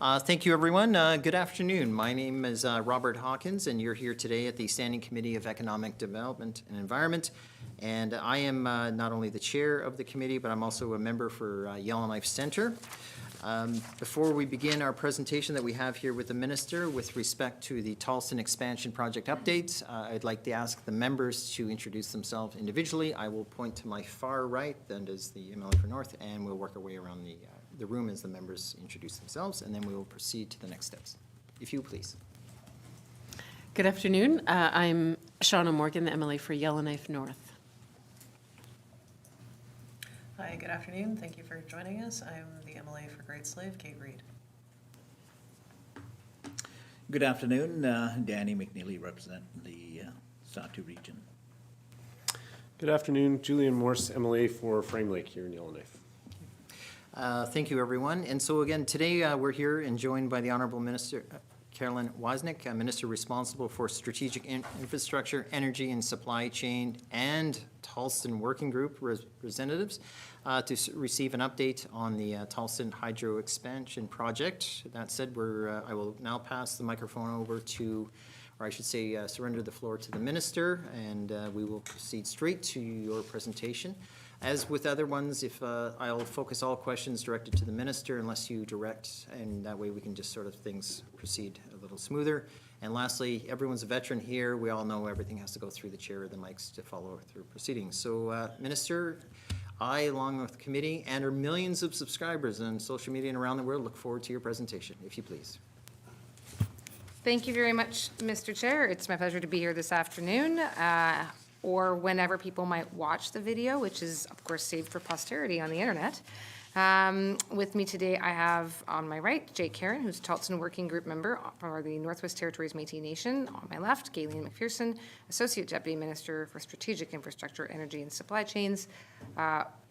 Thank you, everyone. Good afternoon. My name is Robert Hawkins, and you're here today at the Standing Committee of Economic Development and Environment. And I am not only the chair of the committee, but I'm also a member for Yellowknife Center. Before we begin our presentation that we have here with the minister with respect to the Taltson expansion project updates, I'd like to ask the members to introduce themselves individually. I will point to my far right, that is the MLA for North, and we'll work our way around the room as the members introduce themselves, and then we will proceed to the next steps. If you please. Good afternoon. I'm Shauna Morgan, the MLA for Yellowknife North. Hi, good afternoon. Thank you for joining us. I'm the MLA for Great Slave, Kate Reed. Good afternoon. Danny McNeely, representing the Satu region. Good afternoon. Julian Morse, MLA for Frame Lake here in Yellowknife. Thank you, everyone. And so again, today we're here and joined by the Honorable Minister Carolyn Wozniak, Minister responsible for strategic infrastructure, energy and supply chain, and Taltson Working Group representatives to receive an update on the Taltson Hydro Expansion Project. That said, I will now pass the microphone over to, or I should say, surrender the floor to the Minister, and we will proceed straight to your presentation. As with other ones, I'll focus all questions directed to the minister unless you direct, and that way we can just sort of things proceed a little smoother. And lastly, everyone's a veteran here. We all know everything has to go through the chair of the mics to follow through proceedings. So, Minister, I, along with the committee and our millions of subscribers on social media and around the world, look forward to your presentation, if you please. Thank you very much, Mr. Chair. It's my pleasure to be here this afternoon. Or whenever people might watch the video, which is, of course, saved for posterity on the internet. With me today, I have on my right, Jake Caron, who's Taltson Working Group member for the Northwest Territories Métis Nation. On my left, Galen McPherson, Associate Deputy Minister for Strategic Infrastructure, Energy and Supply Chains.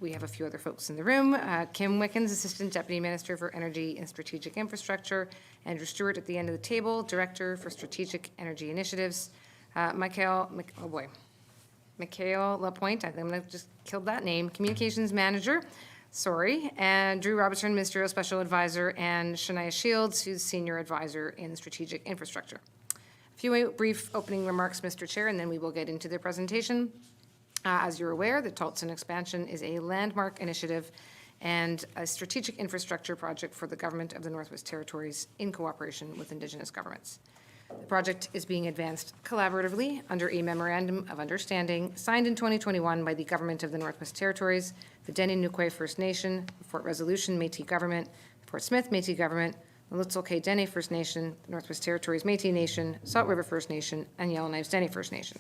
We have a few other folks in the room. Kim Wickens, Assistant Deputy Minister for Energy and Strategic Infrastructure. Andrew Stewart at the end of the table, Director for Strategic Energy Initiatives. Mikhail Lapointe, I'm going to just killed that name, Communications Manager, and Drew Robertson, Ministerial Special Advisor, and Shania Shields, who's Senior Advisor in Strategic Infrastructure. A few brief opening remarks, Mr. Chair, and then we will get into the presentation. As you're aware, the Taltson expansion is a landmark initiative and a strategic infrastructure project for the Government of the Northwest Territories in cooperation with Indigenous governments. The project is being advanced collaboratively under a Memorandum of Understanding signed in 2021 by the Government of the Northwest Territories, the Det'anchogh First Nation, the Fort Resolution Métis Government, the Fort Smith Métis Government, the Lutzelk'e Dene First Nation, the Northwest Territories Métis Nation, Salt River First Nation, and Yellowknife's Dene First Nation.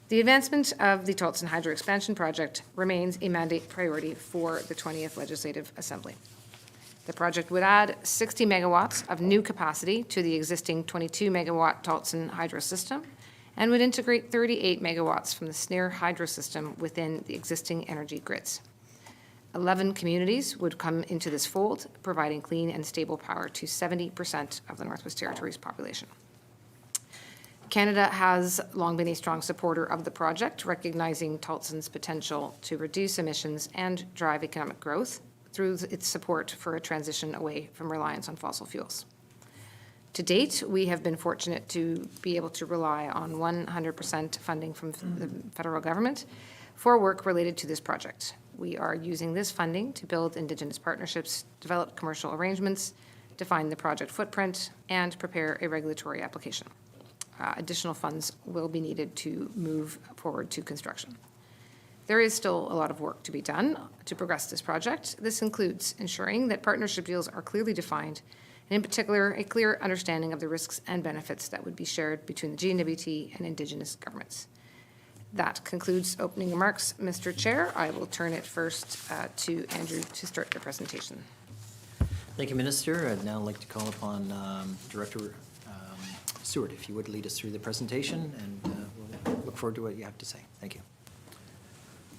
The advancement of the Taltson Hydro Expansion Project remains a mandate priority for the 20th Legislative Assembly. The project would add 60 megawatts of new capacity to the existing 22 megawatt Taltson hydro system and would integrate 38 megawatts from the Snare hydro system within the existing energy grids. 11 communities would come into this fold, providing clean and stable power to 70% of the Northwest Territories population. Canada has long been a strong supporter of the project, recognizing Taltson's potential to reduce emissions and drive economic growth through its support for a transition away from reliance on fossil fuels. To date, we have been fortunate to be able to rely on 100% funding from the federal government for work related to this project. We are using this funding to build Indigenous partnerships, develop commercial arrangements, define the project footprint, and prepare a regulatory application. Additional funds will be needed to move forward to construction. There is still a lot of work to be done to progress this project. This includes ensuring that partnership deals are clearly defined, and in particular, a clear understanding of the risks and benefits that would be shared between the GNWT and Indigenous governments. That concludes opening remarks, Mr. Chair. I will turn it first to Andrew to start the presentation. Thank you, Minister. I'd now like to call upon Director Stewart, if you would lead us through the presentation, and we'll look forward to what you have to say. Thank you.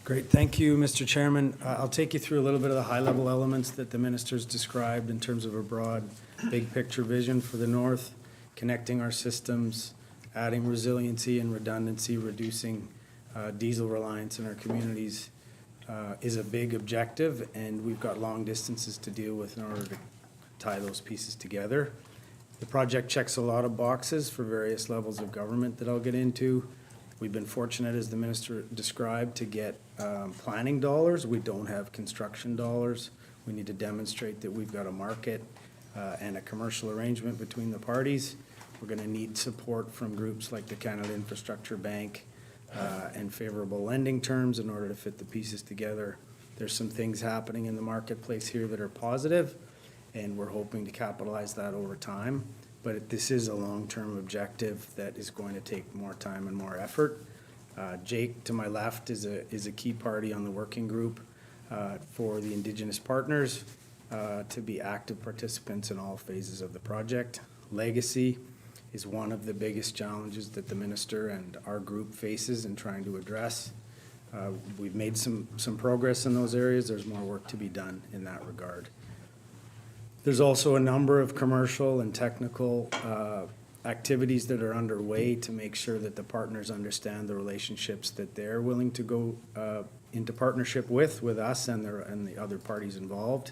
Great. Thank you, Mr. Chairman. I'll take you through a little bit of the high-level elements that the minister's described in terms of a broad, big-picture vision for the North, connecting our systems, adding resiliency and redundancy, reducing diesel reliance in our communities is a big objective, and we've got long distances to deal with in order to tie those pieces together. The project checks a lot of boxes for various levels of government that I'll get into. We've been fortunate, as the minister described, to get planning dollars. We don't have construction dollars. We need to demonstrate that we've got a market and a commercial arrangement between the parties. We're going to need support from groups like the Canada Infrastructure Bank and favorable lending terms in order to fit the pieces together. There's some things happening in the marketplace here that are positive, and we're hoping to capitalize that over time. But this is a long-term objective that is going to take more time and more effort. Jake, to my left, is a key party on the working group for the Indigenous partners to be active participants in all phases of the project. Legacy is one of the biggest challenges that the minister and our group faces in trying to address. We've made some progress in those areas. There's more work to be done in that regard. There's also a number of commercial and technical activities that are underway to make sure that the partners understand the relationships that they're willing to go into partnership with us and the other parties involved,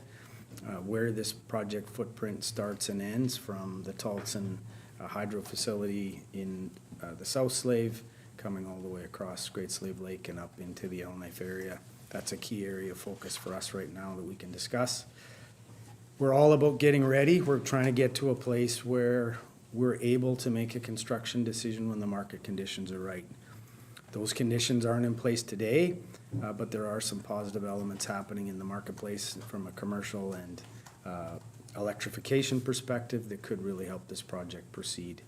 where this project footprint starts and ends from the Taltson hydro facility in the South Slave, coming all the way across Great Slave Lake and up into the Yellowknife area. That's a key area of focus for us right now that we can discuss. We're all about getting ready. We're trying to get to a place where we're able to make a construction decision when the market conditions are right. Those conditions aren't in place today, but there are some positive elements happening in the marketplace from a commercial and electrification perspective that could really help this project proceed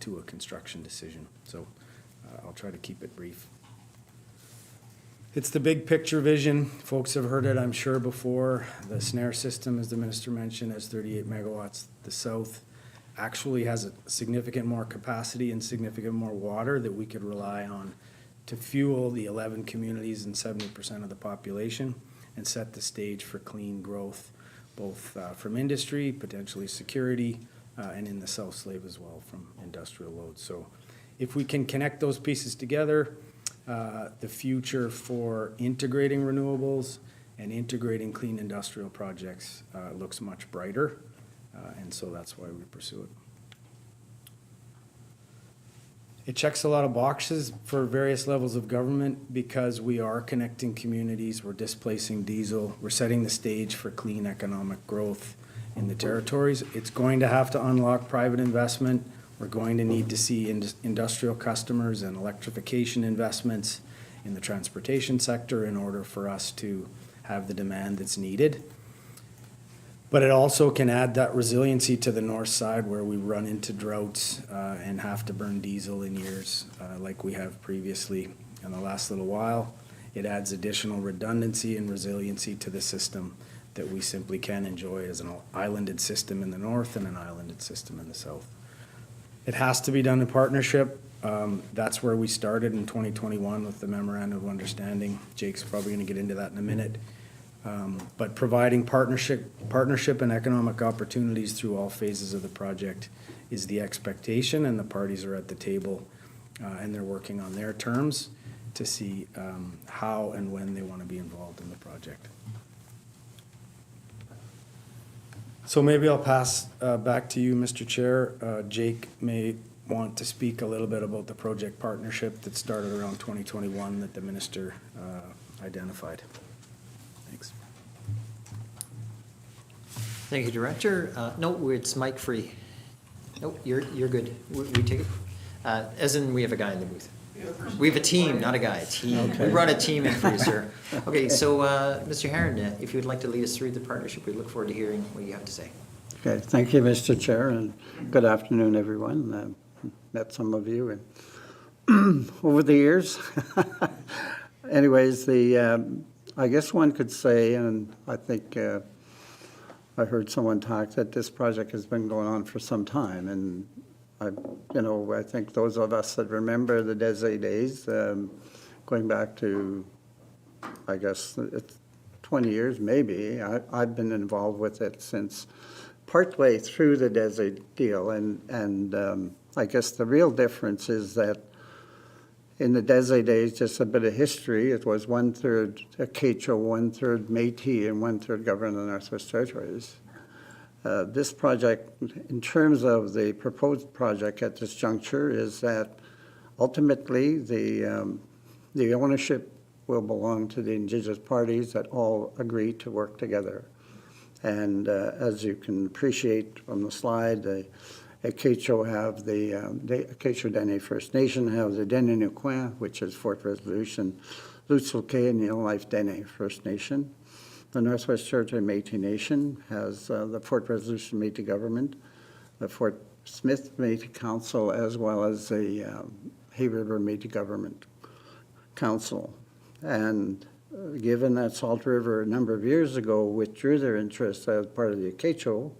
to a construction decision. So I'll try to keep it brief. It's the big picture vision. Folks have heard it, I'm sure, before. The snare system, as the minister mentioned, has 38 megawatts. The south actually has a significant more capacity and significant more water that we could rely on to fuel the 11 communities and 70% of the population and set the stage for clean growth, both from industry, potentially security, and in the South Slave as well from industrial loads. So if we can connect those pieces together, the future for integrating renewables and integrating clean industrial projects looks much brighter, and so that's why we pursue it. It checks a lot of boxes for various levels of government because we are connecting communities, we're displacing diesel, we're setting the stage for clean economic growth in the territories. It's going to have to unlock private investment. We're going to need to see industrial customers and electrification investments in the transportation sector in order for us to have the demand that's needed. But it also can add that resiliency to the north side where we run into droughts and have to burn diesel in years like we have previously in the last little while. It adds additional redundancy and resiliency to the system that we simply can't enjoy as an islanded system in the north and an islanded system in the south. It has to be done in partnership. That's where we started in 2021 with the Memorandum of Understanding. Jake's probably going to get into that in a minute. But providing partnership and economic opportunities through all phases of the project is the expectation, and the parties are at the table and they're working on their terms to see how and when they want to be involved in the project. So maybe I'll pass back to you, Mr. Chair. Jake may want to speak a little bit about the project partnership that started around 2021 that the minister identified. Thanks. Thank you, Director. No, it's mic free. Nope, you're good. We take it. As in, we have a guy in the booth. We have a team, not a guy, a team. Okay. We brought a team in for you, sir. Okay, so Mr. Herron, if you would like to lead us through the partnership, we look forward to hearing what you have to say. Okay, thank you, Mr. Chair, and good afternoon, everyone. Met some of you over the years. Anyways, I guess one could say, and I think I heard someone talk that this project has been going on for some time, and I think those of us that remember the DESE days, going back to, I guess, it's 20 years maybe, I've been involved with it since partway through the DESE deal, and I guess the real difference is that in the DESE days, just a bit of history, it was 1/3 Acacia, 1/3 Métis, and 1/3 government of the Northwest Territories. This project, in terms of the proposed project at this juncture, is that ultimately the ownership will belong to the Indigenous parties that all agree to work together. And as you can appreciate from the slide, the Det'anchogh have the Det'anchogh Dene First Nation have the Det'anchogh, which is Fort Resolution, Lutsulke and Yellowknife Dene First Nation. The Northwest Territory Métis Nation has the Fort Resolution Métis Government, the Fort Smith Métis Council, as well as the Hay River Métis Government Council. And given that Salt River a number of years ago withdrew their interest as part of the Det'anchogh,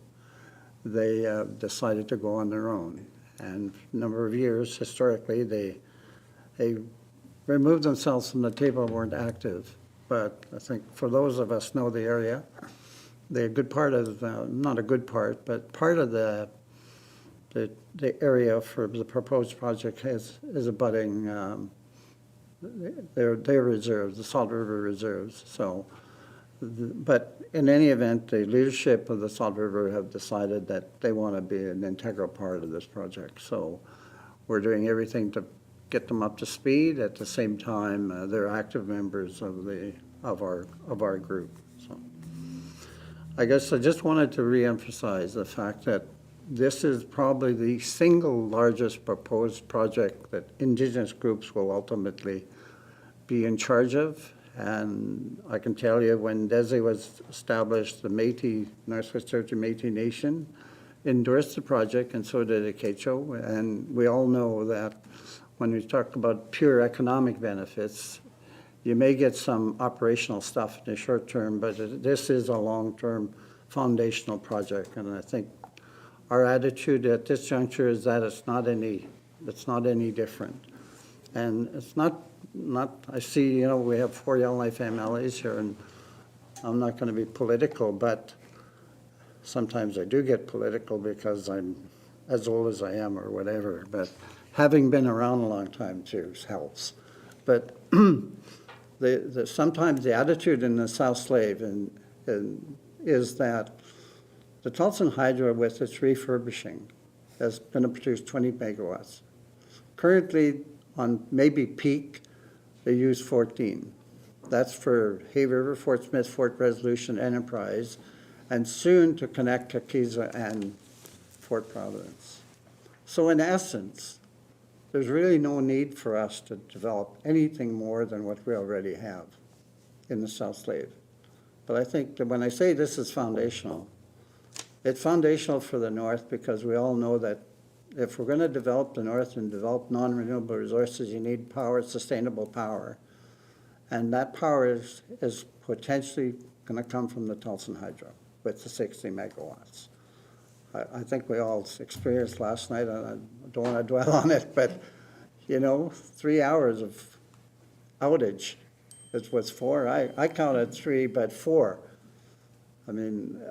they decided to go on their own. And for a number of years, historically, they removed themselves from the table and weren't active. But I think for those of us who know the area, they're a good part of, not a good part, but part of the area for the proposed project is abutting their reserves, the Salt River reserves. So, but in any event, the leadership of the Salt River have decided that they want to be an integral part of this project. So we're doing everything to get them up to speed. At the same time, they're active members of our group. So I guess I just wanted to reemphasize the fact that this is probably the single largest proposed project that Indigenous groups will ultimately be in charge of. And I can tell you, when DESE was established, the Métis, Northwest Territory Métis Nation endorsed the project, and so did Det'anchogh. And we all know that when we talk about pure economic benefits, you may get some operational stuff in the short term, but this is a long-term foundational project. And I think our attitude at this juncture is that it's not any different. And it's not, I see, we have 4 Yellowknife MLAs here, and I'm not going to be political, but sometimes I do get political because I'm as old as I am or whatever, but having been around a long time too helps. But sometimes the attitude in the South Slave is that the Taltson Hydro, with its refurbishing, is going to produce 20 megawatts. Currently, on maybe peak, they use 14. That's for Hay River, Fort Smith, Fort Resolution, Enterprise, and soon to connect Kakiza and Fort Providence. So in essence, there's really no need for us to develop anything more than what we already have in the South Slave. But I think that when I say this is foundational, it's foundational for the North because we all know that if we're going to develop the North and develop non-renewable resources, you need power, sustainable power. And that power is potentially going to come from the Taltson Hydro with the 60 megawatts. I think we all experienced last night, and I don't want to dwell on it, but, 3 hours of outage. It was 4. I counted 3, but 4. I mean,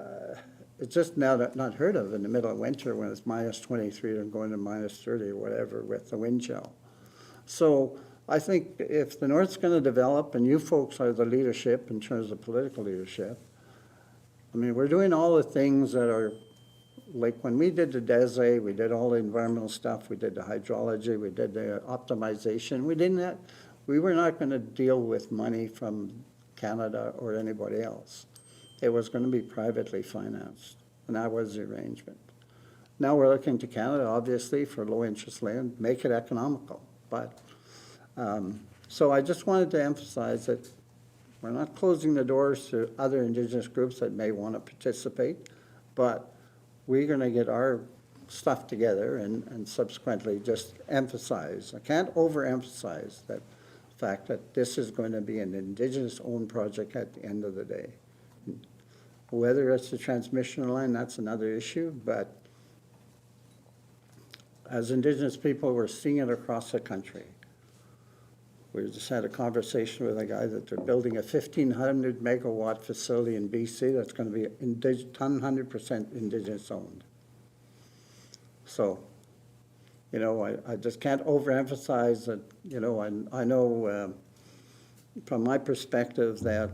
it's just now not heard of in the middle of winter when it's minus 23 and going to minus 30 or whatever with the wind chill. So I think if the North's going to develop, and you folks are the leadership in terms of political leadership, I mean, we're doing all the things that are, like when we did the DESE, we did all the environmental stuff, we did the hydrology, we did the optimization. We were not going to deal with money from Canada or anybody else. It was going to be privately financed, and that was the arrangement. Now we're looking to Canada, obviously, for low-interest land, make it economical. But so I just wanted to emphasize that we're not closing the doors to other Indigenous groups that may want to participate, but we're going to get our stuff together and subsequently just emphasize. I can't overemphasize that fact that this is going to be an Indigenous-owned project at the end of the day. Whether it's the transmission line, that's another issue, but as Indigenous people, we're seeing it across the country. We just had a conversation with a guy that they're building a 1,500 megawatt facility in BC that's going to be 100% Indigenous owned. So, I just can't overemphasize that, I know from my perspective that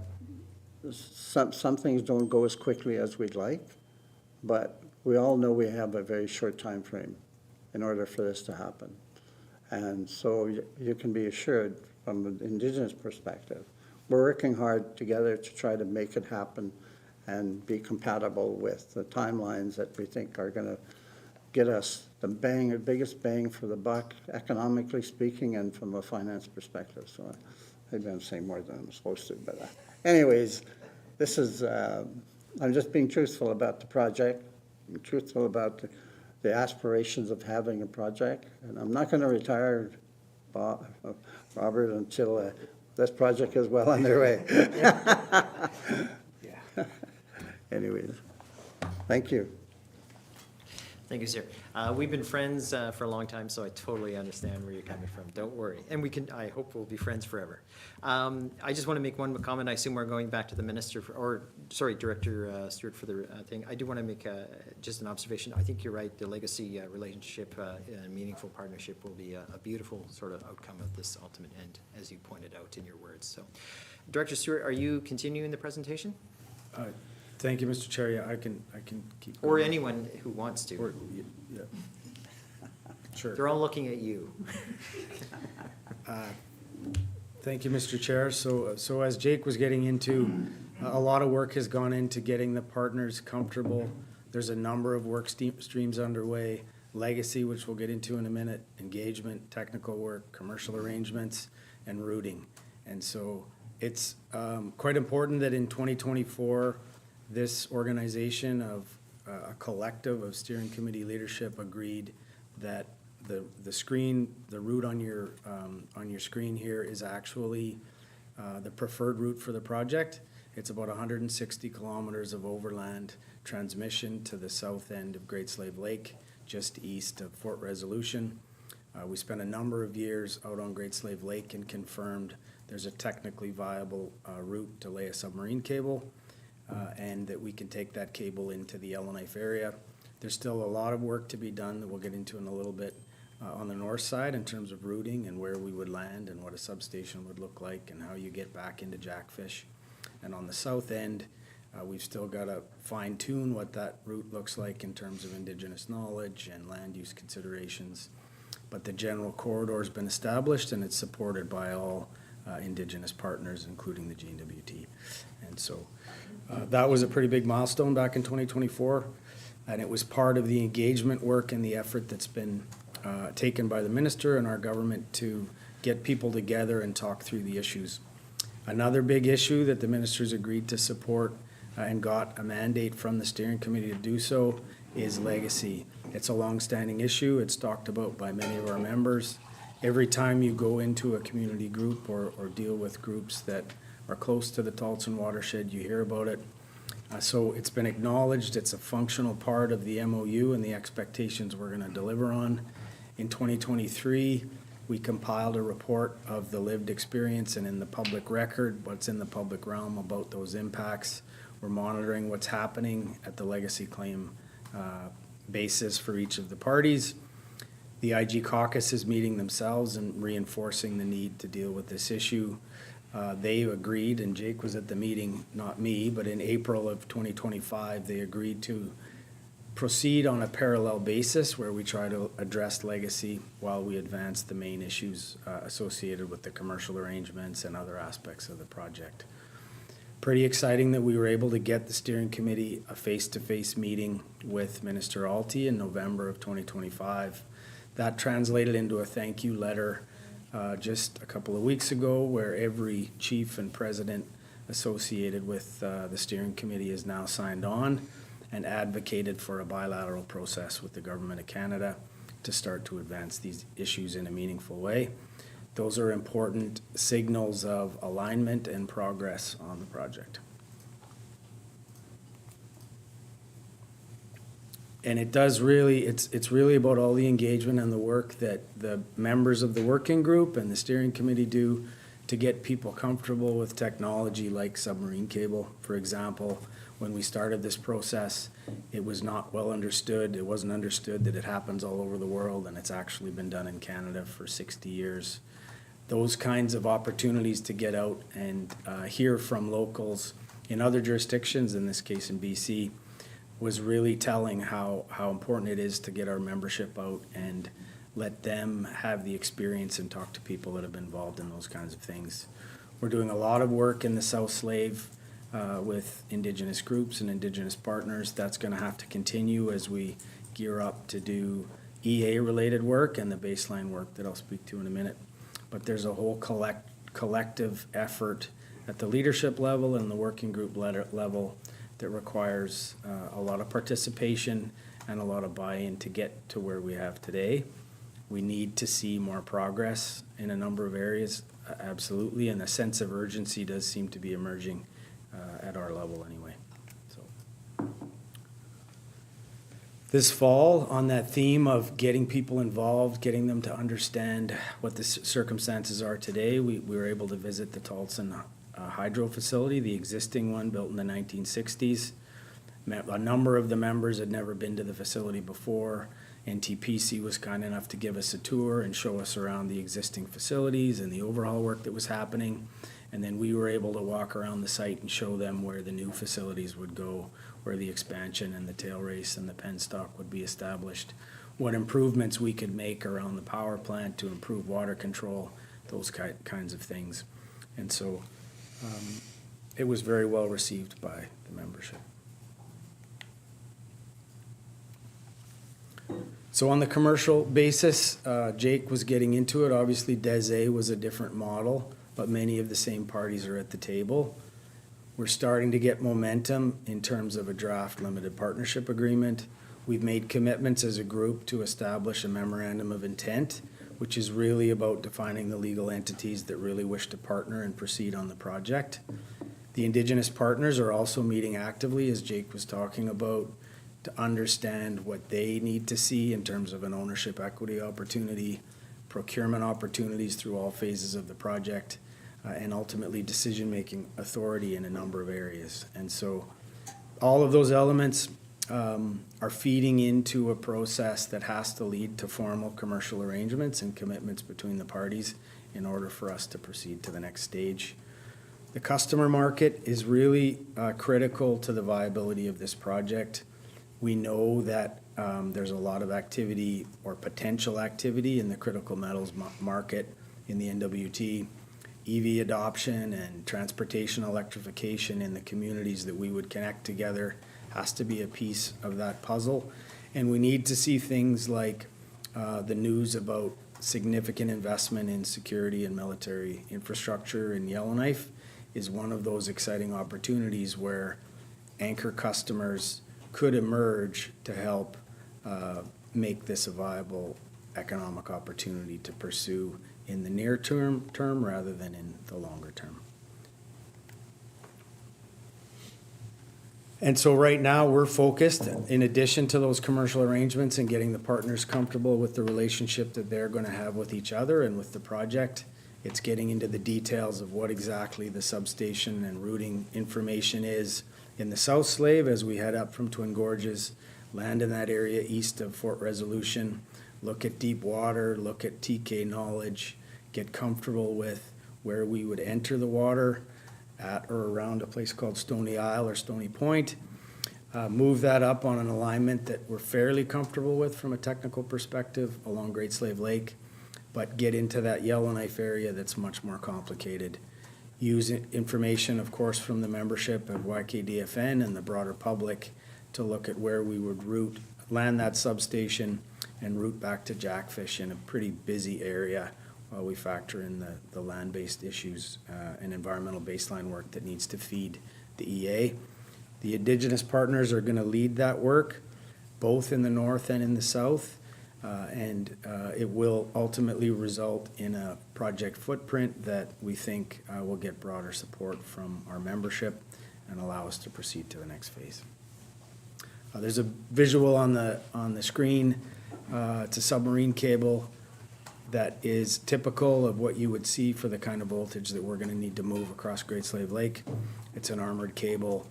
some things don't go as quickly as we'd like, but we all know we have a very short time frame in order for this to happen. And so you can be assured from an Indigenous perspective, we're working hard together to try to make it happen and be compatible with the timelines that we think are going to get us the biggest bang for the buck, economically speaking, and from a finance perspective. So maybe I'm saying more than I'm supposed to, but anyways, this is, I'm just being truthful about the project, being truthful about the aspirations of having a project, and I'm not going to retire, Robert, until this project is well underway. Anyways, thank you. Thank you, sir. We've been friends for a long time, so I totally understand where you're coming from. Don't worry. And I hope we'll be friends forever. I just want to make one comment. I assume we're going back to the minister, Director Stewart for the thing. I do want to make just an observation. I think you're right. The legacy relationship and meaningful partnership will be a beautiful sort of outcome of this ultimate end, as you pointed out in your words. So, Director Stewart, are you continuing the presentation? Thank you, Mr. Chair. Yeah, I can keep. Or going. anyone who wants to. Or, yeah. Sure. They're all looking at you. Thank you, Mr. Chair. So as Jake was getting into, a lot of work has gone into getting the partners comfortable. There's a number of work streams underway. Legacy, which we'll get into in a minute, engagement, technical work, commercial arrangements, and routing. And so it's quite important that in 2024, this organization of a collective of steering committee leadership agreed that the route on your screen here is actually the preferred route for the project. It's about 160 kilometers of overland transmission to the south end of Great Slave Lake, just east of Fort Resolution. We spent a number of years out on Great Slave Lake and confirmed there's a technically viable route to lay a submarine cable. And that we can take that cable into the Yellowknife area. There's still a lot of work to be done that we'll get into in a little bit on the north side in terms of routing and where we would land and what a substation would look like and how you get back into Jackfish. And on the south end, we've still got to fine tune what that route looks like in terms of Indigenous knowledge and land use considerations. But the general corridor's been established and it's supported by all Indigenous partners, including the GNWT. And so that was a pretty big milestone back in 2024, and it was part of the engagement work and the effort that's been taken by the minister and our government to get people together and talk through the issues. Another big issue that the ministers agreed to support and got a mandate from the steering committee to do so is legacy. It's a long-standing issue. It's talked about by many of our members. Every time you go into a community group or deal with groups that are close to the Taltson watershed, you hear about it. So it's been acknowledged. It's a functional part of the MOU and the expectations we're going to deliver on. In 2023, we compiled a report of the lived experience and in the public record, what's in the public realm about those impacts. We're monitoring what's happening at the legacy claim basis for each of the parties. The IG caucus is meeting themselves and reinforcing the need to deal with this issue. They agreed, and Jake was at the meeting, not me, but in April of 2025, they agreed to proceed on a parallel basis where we try to address legacy while we advance the main issues associated with the commercial arrangements and other aspects of the project. Pretty exciting that we were able to get the steering committee a face-to-face meeting with Minister Alty in November of 2025. That translated into a thank you letter just a couple of weeks ago, where every chief and president associated with the steering committee is now signed on and advocated for a bilateral process with the Government of Canada to start to advance these issues in a meaningful way. Those are important signals of alignment and progress on the project. And it does really, it's really about all the engagement and the work that the members of the working group and the steering committee do to get people comfortable with technology like submarine cable. For example, when we started this process, it was not well understood. It wasn't understood that it happens all over the world, and it's actually been done in Canada for 60 years. Those kinds of opportunities to get out and hear from locals in other jurisdictions, in this case in BC, was really telling how important it is to get our membership out and let them have the experience and talk to people that have been involved in those kinds of things. We're doing a lot of work in the South Slave with Indigenous groups and Indigenous partners. That's going to have to continue as we gear up to do EA-related work and the baseline work that I'll speak to in a minute. But there's a whole collective effort at the leadership level and the working group level that requires a lot of participation and a lot of buy-in to get to where we have today. We need to see more progress in a number of areas, absolutely, and a sense of urgency does seem to be emerging at our level anyway. So, this fall, on that theme of getting people involved, getting them to understand what the circumstances are today, we were able to visit the Taltson hydro facility, the existing one built in the 1960s. A number of the members had never been to the facility before. NTPC was kind enough to give us a tour and show us around the existing facilities and the overhaul work that was happening. And then we were able to walk around the site and show them where the new facilities would go, where the expansion and the tail race and the penstock would be established, what improvements we could make around the power plant to improve water control, those kinds of things. And so it was very well received by the membership. So on the commercial basis, Jake was getting into it. Obviously, DESE was a different model, but many of the same parties are at the table. We're starting to get momentum in terms of a draft limited partnership agreement. We've made commitments as a group to establish a memorandum of intent, which is really about defining the legal entities that really wish to partner and proceed on the project. The Indigenous partners are also meeting actively, as Jake was talking about, to understand what they need to see in terms of an ownership equity opportunity, procurement opportunities through all phases of the project, and ultimately decision-making authority in a number of areas. And so all of those elements are feeding into a process that has to lead to formal commercial arrangements and commitments between the parties in order for us to proceed to the next stage. The customer market is really critical to the viability of this project. We know that there's a lot of activity or potential activity in the critical metals market in the NWT. EV adoption and transportation electrification in the communities that we would connect together has to be a piece of that puzzle. And we need to see things like the news about significant investment in security and military infrastructure in Yellowknife is one of those exciting opportunities where anchor customers could emerge to help make this a viable economic opportunity to pursue in the near term rather than in the longer term. And so right now we're focused, in addition to those commercial arrangements and getting the partners comfortable with the relationship that they're going to have with each other and with the project, it's getting into the details of what exactly the substation and routing information is in the South Slave as we head up from Twin Gorges, land in that area east of Fort Resolution, look at deep water, look at TK knowledge, get comfortable with where we would enter the water at or around a place called Stony Isle or Stony Point, move that up on an alignment that we're fairly comfortable with from a technical perspective along Great Slave Lake, but get into that Yellowknife area that's much more complicated. Use information, of course, from the membership of YKDFN and the broader public to look at where we would land that substation and route back to Jackfish in a pretty busy area while we factor in the land-based issues and environmental baseline work that needs to feed the EA. The Indigenous partners are going to lead that work, both in the north and in the south, and it will ultimately result in a project footprint that we think will get broader support from our membership and allow us to proceed to the next phase. There's a visual on the screen. It's a submarine cable that is typical of what you would see for the kind of voltage that we're going to need to move across Great Slave Lake. It's an armored cable.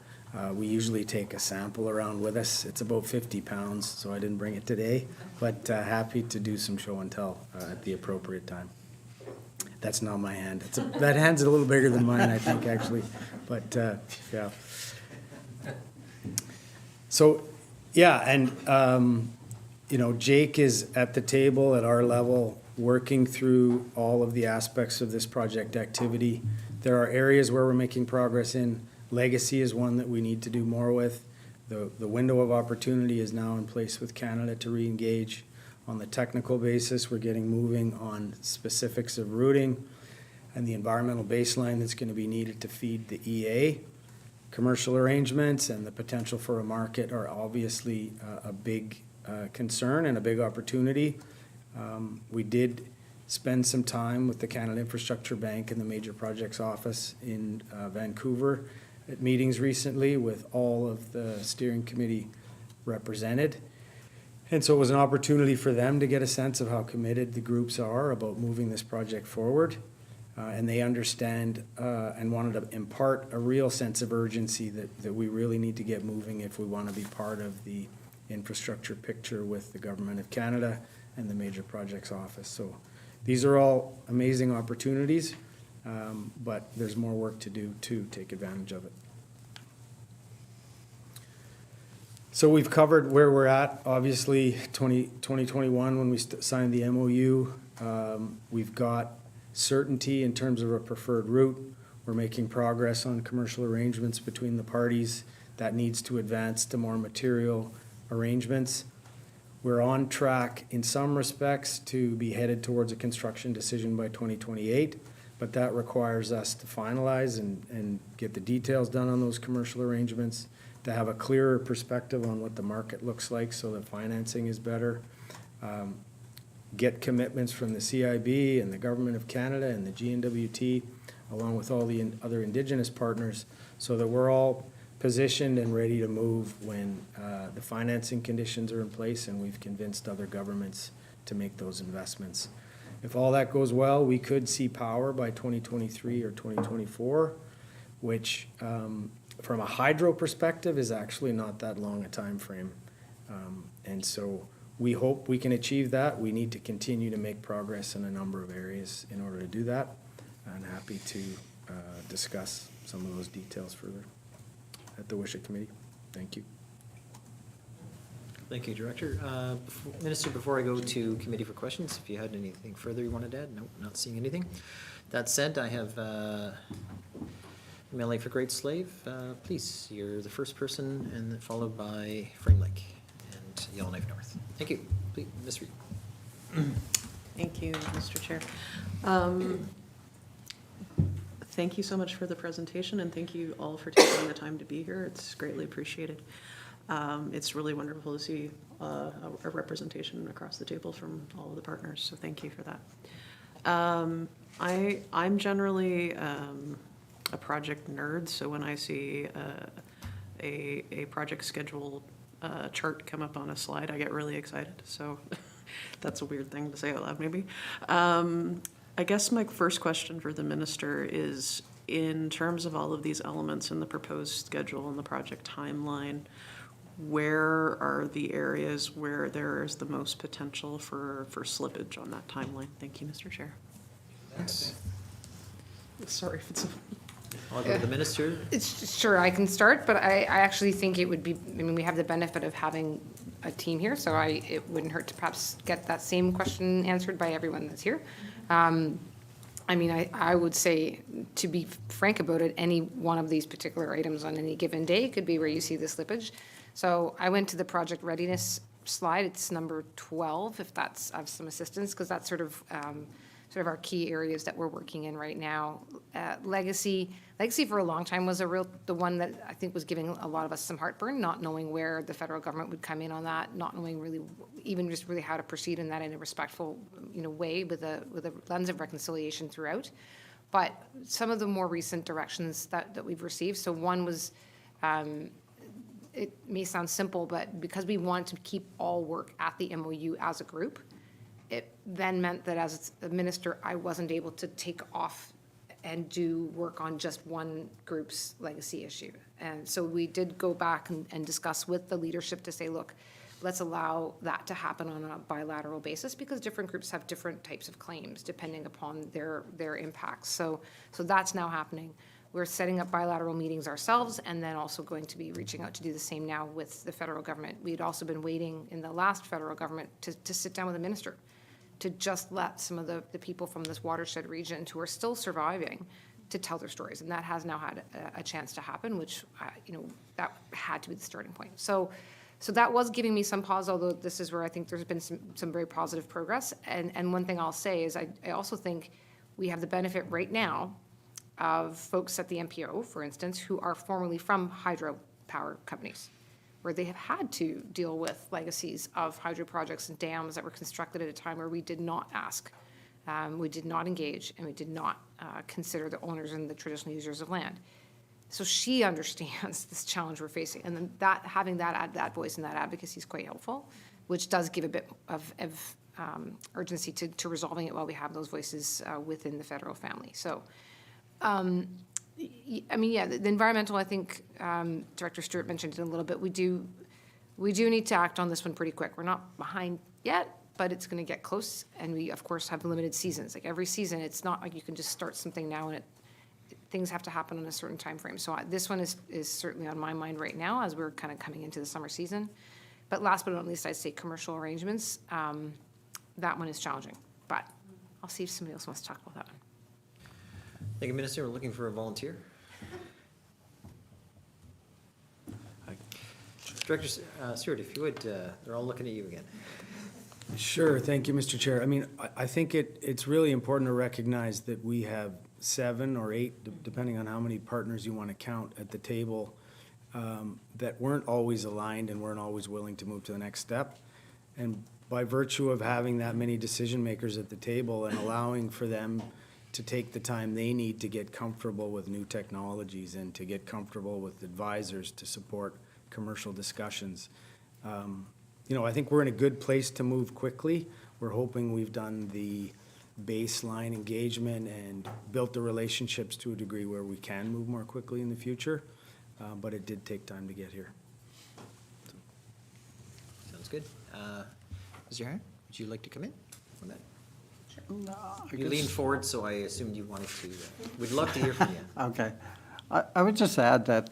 We usually take a sample around with us. It's about 50 pounds, so I didn't bring it today, but happy to do some show and tell at the appropriate time. That's not my hand. That hand's a little bigger than mine, I think, actually, but yeah. So Yeah, and, you know, Jake is at the table at our level, working through all of the aspects of this project activity. There are areas where we're making progress in. Legacy is one that we need to do more with. The window of opportunity is now in place with Canada to re-engage. On the technical basis, we're getting moving on specifics of routing and the environmental baseline that's going to be needed to feed the EA. Commercial arrangements and the potential for a market are obviously a big concern and a big opportunity. We did spend some time with the Canada Infrastructure Bank and the Major Projects Office in Vancouver at meetings recently with all of the steering committee represented. And so it was an opportunity for them to get a sense of how committed the groups are about moving this project forward. And they understand and wanted to impart a real sense of urgency that we really need to get moving if we want to be part of the infrastructure picture with the Government of Canada and the Major Projects Office. So these are all amazing opportunities, but there's more work to do to take advantage of it. So we've covered where we're at, obviously 2021 when we signed the MOU. We've got certainty in terms of a preferred route. We're making progress on commercial arrangements between the parties. That needs to advance to more material arrangements. We're on track in some respects to be headed towards a construction decision by 2028, but that requires us to finalize and get the details done on those commercial arrangements, to have a clearer perspective on what the market looks like so that financing is better. Get commitments from the CIB and the Government of Canada and the GNWT, along with all the other Indigenous partners, so that we're all positioned and ready to move when the financing conditions are in place and we've convinced other governments to make those investments. If all that goes well, we could see power by 2023 or 2024, which from a hydro perspective is actually not that long a time frame. And so we hope we can achieve that. We need to continue to make progress in a number of areas in order to do that. I'm happy to discuss some of those details further at the WISHA committee. Thank you. Thank you, Director. Minister, before I go to committee for questions, if you had anything further you wanted to add? No, not seeing anything. That said, I have MLA for Great Slave. Please, you're the first person, and then followed by Frame Lake and Yellowknife North. Thank you. Please, Ms. Reed. Thank you, Mr. Chair. Thank you so much for the presentation, and thank you all for taking the time to be here. It's greatly appreciated. It's really wonderful to see a representation across the table from all of the partners, so thank you for that. I'm generally a project nerd, so when I see a project schedule chart come up on a slide, I get really excited. So that's a weird thing to say out loud, maybe. I guess my first question for the minister is, in terms of all of these elements in the proposed schedule and the project timeline, where are the areas where there is the most potential for slippage on that timeline? Thank you, Mr. Chair. Sorry if it's I'll go to the minister. Sure, I can start, but I actually think it would be, I mean, we have the benefit of having a team here, so it wouldn't hurt to perhaps get that same question answered by everyone that's here. I mean, I would say, to be frank about it, any one of these particular items on any given day could be where you see the slippage. So I went to the project readiness slide. It's number 12, if that's of some assistance, because that's sort of our key areas that we're working in right now. Legacy for a long time was the one that I think was giving a lot of us some heartburn, not knowing where the federal government would come in on that, not knowing really, even just really how to proceed in that in a respectful, way with a lens of reconciliation throughout. But some of the more recent directions that we've received, so one was, it may sound simple, but because we want to keep all work at the MOU as a group, it then meant that as a minister, I wasn't able to take off and do work on just one group's legacy issue. And so we did go back and discuss with the leadership to say, look, let's allow that to happen on a bilateral basis, because different groups have different types of claims depending upon their impacts. So that's now happening. We're setting up bilateral meetings ourselves and then also going to be reaching out to do the same now with the federal government. We'd also been waiting in the last federal government to sit down with the minister, to just let some of the people from this watershed region who are still surviving to tell their stories. And that has now had a chance to happen, which, that had to be the starting point. So that was giving me some pause, although this is where I think there's been some very positive progress. And one thing I'll say is I also think we have the benefit right now of folks at the MPO, for instance, who are formerly from hydropower companies, where they have had to deal with legacies of hydro projects and dams that were constructed at a time where we did not ask, we did not engage, and we did not consider the owners and the traditional users of land. So she understands this challenge we're facing, and then having that voice and that advocacy is quite helpful, which does give a bit of urgency to resolving it while we have those voices within the federal family. So, the environmental, I think Director Stewart mentioned it a little bit. We do need to act on this one pretty quick. We're not behind yet, but it's going to get close, and we, of course, have limited seasons. Like every season, it's not like you can just start something now and things have to happen in a certain time frame. So this one is certainly on my mind right now as we're kind of coming into the summer season. But last but not least, I'd say commercial arrangements. That one is challenging, but I'll see if somebody else wants to talk about that one. Thank you, Minister. We're looking for a volunteer. Director Stewart, if you would, they're all looking at you again. Sure, thank you, Mr. Chair. I mean, I think it's really important to recognize that we have 7 or 8, depending on how many partners you want to count at the table, that weren't always aligned and weren't always willing to move to the next step. And by virtue of having that many decision makers at the table and allowing for them to take the time they need to get comfortable with new technologies and to get comfortable with advisors to support commercial discussions, I think we're in a good place to move quickly. We're hoping we've done the baseline engagement and built the relationships to a degree where we can move more quickly in the future, but it did take time to get here. Sounds good. Mr. Harron, would you like to come in on that? I You guess- leaned forward, so I assumed you wanted to. We'd love to hear from you. Okay. I would just add that,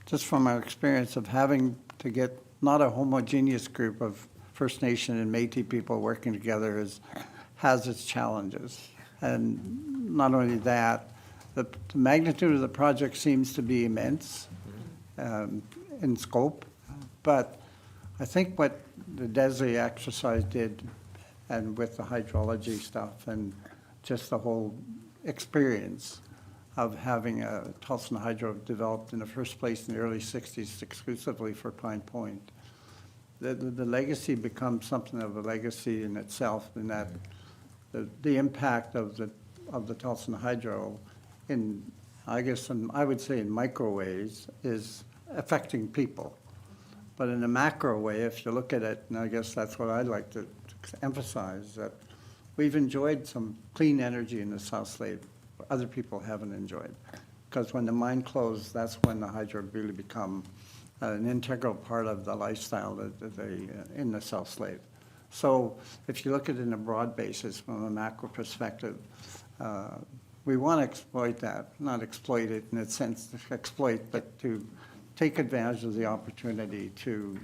just from our experience of having to get not a homogeneous group of First Nation and Métis people working together has its challenges. And not only that, the magnitude of the project seems to be immense in scope, but I think what the DESE exercise did, and with the hydrology stuff and just the whole experience of having a Taltson Hydro developed in the first place in the early 60s exclusively for Pine Point, the legacy becomes something of a legacy in itself, in that the impact of the Taltson Hydro I would say in micro ways, is affecting people. But in a macro way, if you look at it, and I guess that's what I'd like to emphasize, that we've enjoyed some clean energy in the South Slave other people haven't enjoyed. Because when the mine closed, that's when the hydro really become an integral part of the lifestyle in the South Slave. So if you look at it in a broad basis from a macro perspective, we want to exploit that, not exploit it in a sense to exploit, but to take advantage of the opportunity to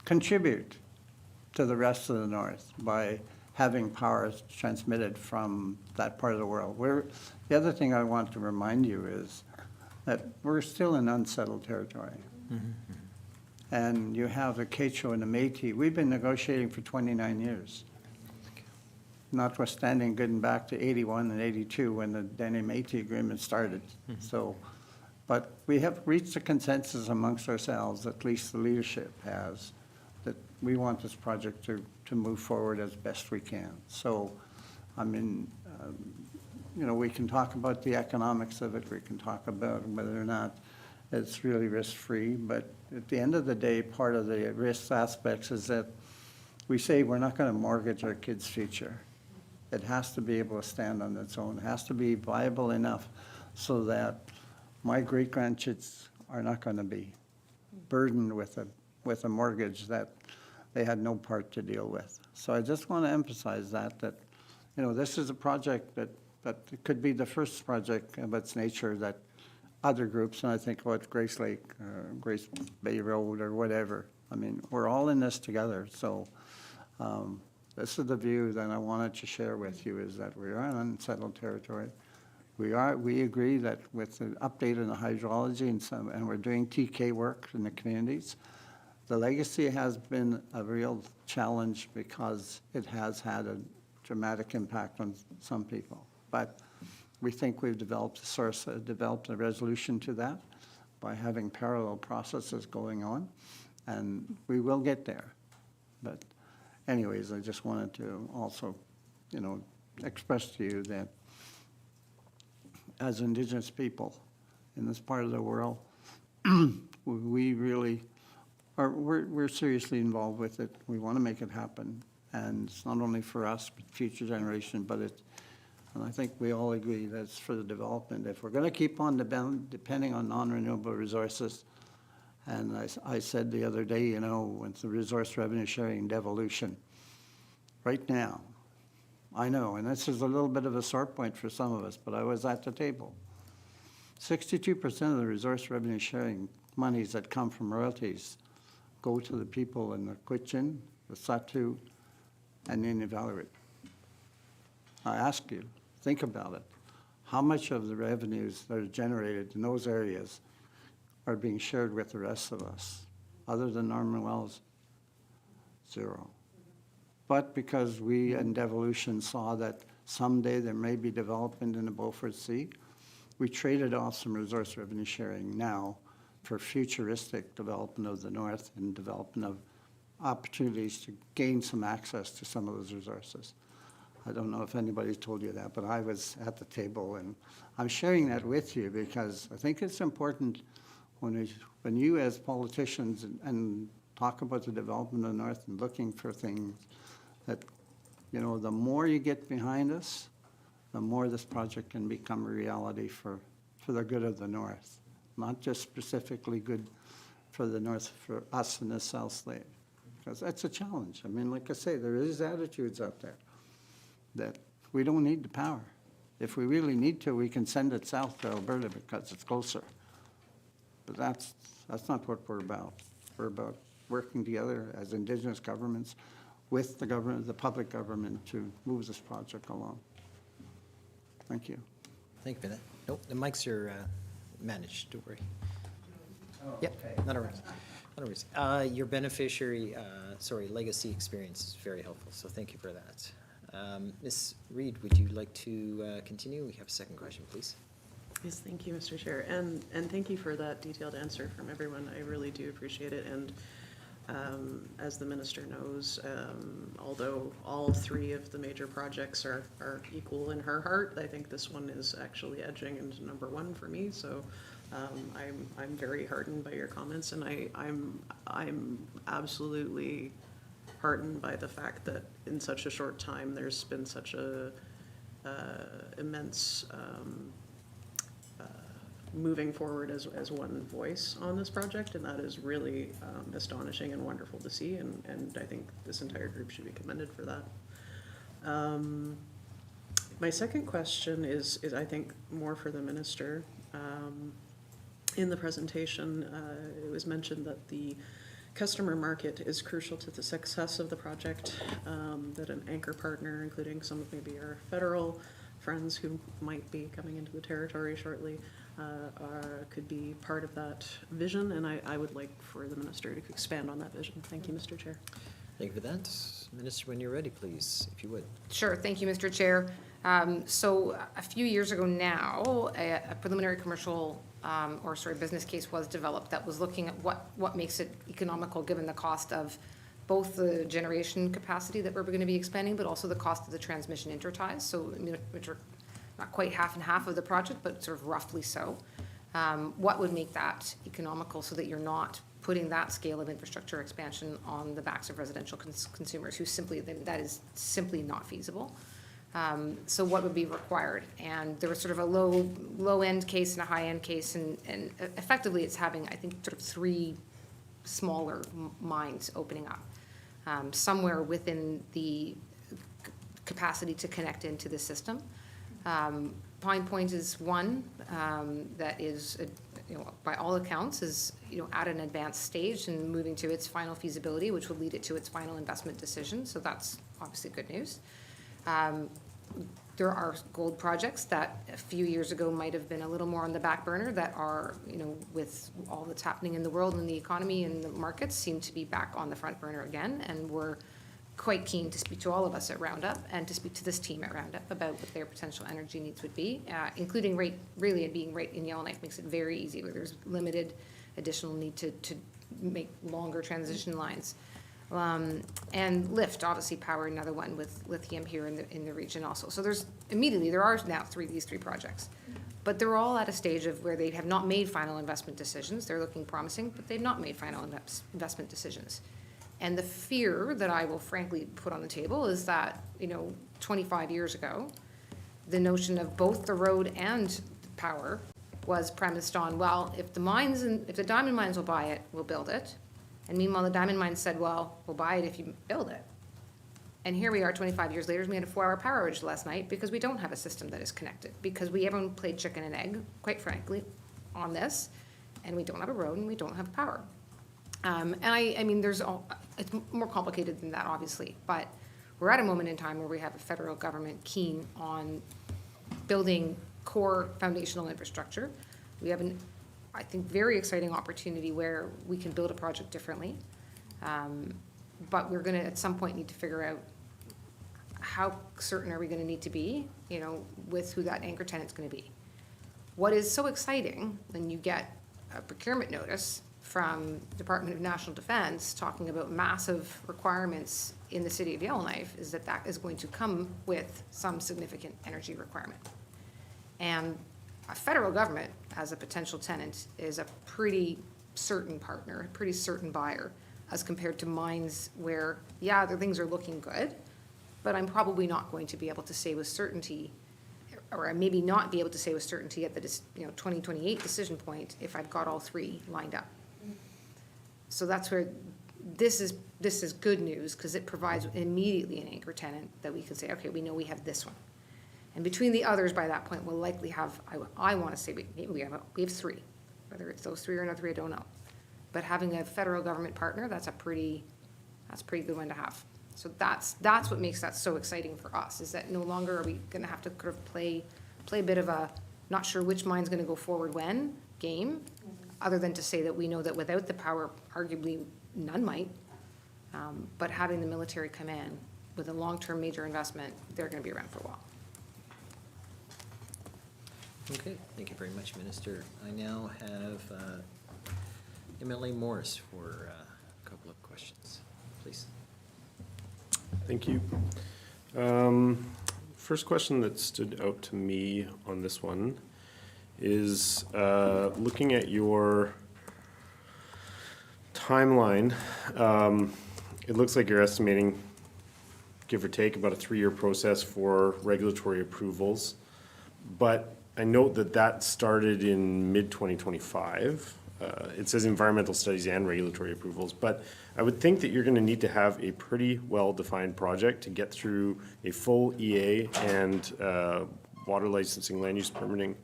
contribute to the rest of the North by having power transmitted from that part of the world. The other thing I want to remind you is that we're still in unsettled territory. Mm-hmm. And you have the Quechua and the Métis. We've been negotiating for 29 years, notwithstanding getting back to 81 and 82 when the Dene-Métis agreement started. Mm-hmm. So, but we have reached a consensus amongst ourselves, at least the leadership has, that we want this project to move forward as best we can. So, I mean, we can talk about the economics of it, we can talk about whether or not it's really risk-free, but at the end of the day, part of the risk aspects is that we say we're not going to mortgage our kids' future. It has to be able to stand on its own. It has to be viable enough so that my great-grandkids are not going to be burdened with a mortgage that they had no part to deal with. So I just want to emphasize that this is a project that but it could be the first project of its nature that other groups, and I think what Grace Lake, Grace Bay Road or whatever, I mean, we're all in this together, so this is the view that I wanted to share with you, is that we are on unsettled territory. We agree that with the update in the hydrology and we're doing TK work in the communities, the legacy has been a real challenge because it has had a dramatic impact on some people. But we think we've developed a resolution to that by having parallel processes going on, and we will get there. But anyways, I just wanted to also, express to you that as Indigenous people in this part of the world, we really we're seriously involved with it. We want to make it happen, and it's not only for us, but future generation, but and I think we all agree that it's for the development. If we're going to keep on depending on non-renewable resources, and I said the other day, with the resource revenue sharing devolution, right now, I know, and this is a little bit of a sore point for some of us, but I was at the table. 62% of the resource revenue sharing monies that come from royalties go to the people in the Quitchin, the Satu, and Nunavut. I ask you, think about it. How much of the revenues that are generated in those areas are being shared with the rest of us, other than Norman Wells? Zero. But because we in devolution saw that someday there may be development in the Beaufort Sea, we traded off some resource revenue sharing now for futuristic development of the North and development of opportunities to gain some access to some of those resources. I don't know if anybody's told you that, but I was at the table, and I'm sharing that with you because I think it's important when you as politicians and talk about the development of the North and looking for things that, the more you get behind us, the more this project can become a reality for the good of the North, not just specifically good for the North, for us in the South Slave, because that's a challenge. I mean, like I say, there is attitudes out there that we don't need the power. If we really need to, we can send it south to Alberta because it's closer. But that's not what we're about. We're about working together as Indigenous governments with the government, the public government, to move this project along. Thank you. Thank you for that. Nope, the mics are managed, don't worry. Yep, not a worries. Not a worries. Your beneficiary, legacy experience is very helpful, so thank you for that. Ms. Reed, would you like to continue? We have a second question, please. Yes, thank you, Mr. Chair, and thank you for that detailed answer from everyone. I really do appreciate it, and as the minister knows, although all three of the major projects are equal in her heart, I think this one is actually edging into number one for me. So I'm very heartened by your comments, and I'm absolutely heartened by the fact that in such a short time there's been such a immense moving forward as one voice on this project, and that is really astonishing and wonderful to see, and I think this entire group should be commended for that. My second question is I think more for the minister. In the presentation, it was mentioned that the customer market is crucial to the success of the project, that an anchor partner, including some of maybe our federal friends who might be coming into the territory shortly, could be part of that vision, and I would like for the minister to expand on that vision. Thank you, Mr. Chair. Thank you for that. Minister, when you're ready, please, if you would. Sure, thank you, Mr. Chair. So a few years ago now, a preliminary commercial, business case was developed that was looking at what makes it economical given the cost of both the generation capacity that we're going to be expanding, but also the cost of the transmission interties, so which are not quite half and half of the project, but sort of roughly so. What would make that economical so that you're not putting that scale of infrastructure expansion on the backs of residential consumers who that is simply not feasible. So what would be required? And there was sort of a low-end case and a high-end case, and effectively it's having, I think, sort of three smaller mines opening up somewhere within the capacity to connect into the system. Pine Point is one that is, by all accounts, is, at an advanced stage and moving to its final feasibility, which will lead it to its final investment decision. So that's obviously good news. There are gold projects that a few years ago might have been a little more on the back burner that are, with all that's happening in the world and the economy and the markets, seem to be back on the front burner again. And we're quite keen to speak to all of us at Roundup and to speak to this team at Roundup about what their potential energy needs would be, including really it being right in Yellowknife makes it very easy where there's limited additional need to make longer transition lines. And Lift, obviously power, another one with lithium here in the region also. So there are now these three projects. But they're all at a stage of where they have not made final investment decisions. They're looking promising, but they've not made final investment decisions. And the fear that I will frankly put on the table is that, 25 years ago, the notion of both the road and the power was premised on, well, if the diamond mines will buy it, we'll build it. And meanwhile, the diamond mines said, well, we'll buy it if you build it. And here we are 25 years later, we had a 4-hour power outage last night because we don't have a system that is connected, because everyone played chicken and egg, quite frankly, on this, and we don't have a road and we don't have power. And I mean, it's more complicated than that, obviously, but we're at a moment in time where we have a federal government keen on building core foundational infrastructure. We have I think, very exciting opportunity where we can build a project differently. But we're gonna, at some point, need to figure out how certain are we gonna need to be, with who that anchor tenant's gonna be. What is so exciting when you get a procurement notice from Department of National Defense talking about massive requirements in the city of Yellowknife is that is going to come with some significant energy requirement. And a federal government as a potential tenant is a pretty certain partner, a pretty certain buyer, as compared to mines where, yeah, the things are looking good, but I'm probably not going to be able to say with certainty, or maybe not be able to say with certainty at the 2028 decision point if I've got all three lined up. So that's where this is good news, because it provides immediately an anchor tenant that we can say, okay, we know we have this one. And between the others, by that point, we'll likely have, I want to say, maybe we have three. Whether it's those three or another three, I don't know. But having a federal government partner, that's a pretty good one to have. So that's what makes that so exciting for us, is that no longer are we going to have to kind of play a bit of a not sure which mine's going to go forward when game, other than to say that we know that without the power, arguably none might. But having the military come in with a long-term major investment, they're going to be around for a while. Okay, thank you very much, Minister. I now have MLA Morris for a couple of questions, please. Thank you. First question that stood out to me on this one is looking at your timeline. It looks like you're estimating, give or take, about a 3-year process for regulatory approvals. But I note that started in mid-2025. It says environmental studies and regulatory approvals, but I would think that you're going to need to have a pretty well-defined project to get through a full EA and water licensing, land use permitting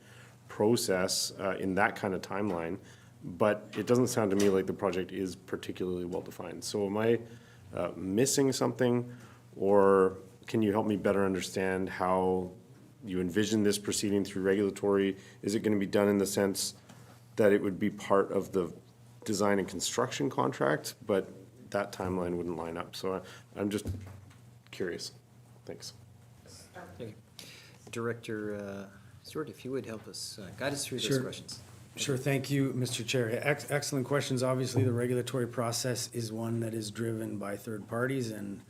process in that kind of timeline. But it doesn't sound to me like the project is particularly well-defined. So am I missing something, or can you help me better understand how you envision this proceeding through regulatory? Is it going to be done in the sense that it would be part of the design and construction contract, but that timeline wouldn't line up? So I'm just curious. Thanks. Thank you. Director Stewart, if you would help us, guide us through those Sure. questions. Sure, thank you, Mr. Chair. Excellent questions. Obviously, the regulatory process is one that is driven by third parties and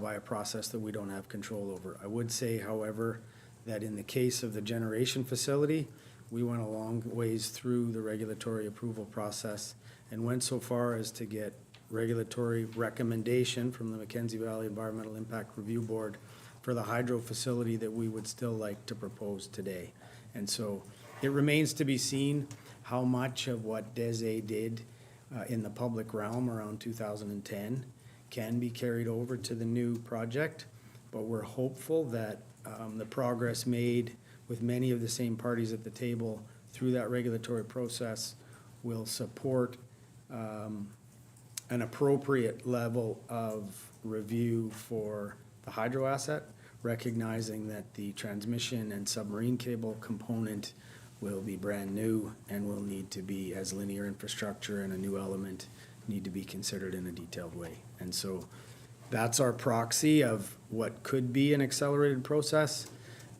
by a process that we don't have control over. I would say, however, that in the case of the generation facility, we went a long ways through the regulatory approval process and went so far as to get regulatory recommendation from the Mackenzie Valley Environmental Impact Review Board for the hydro facility that we would still like to propose today. And so it remains to be seen how much of what DESE did in the public realm around 2010 can be carried over to the new project, but we're hopeful that the progress made with many of the same parties at the table through that regulatory process, will support an appropriate level of review for the hydro asset, recognizing that the transmission and submarine cable component will be brand new and will need to be, as linear infrastructure and a new element, need to be considered in a detailed way. And so that's our proxy of what could be an accelerated process,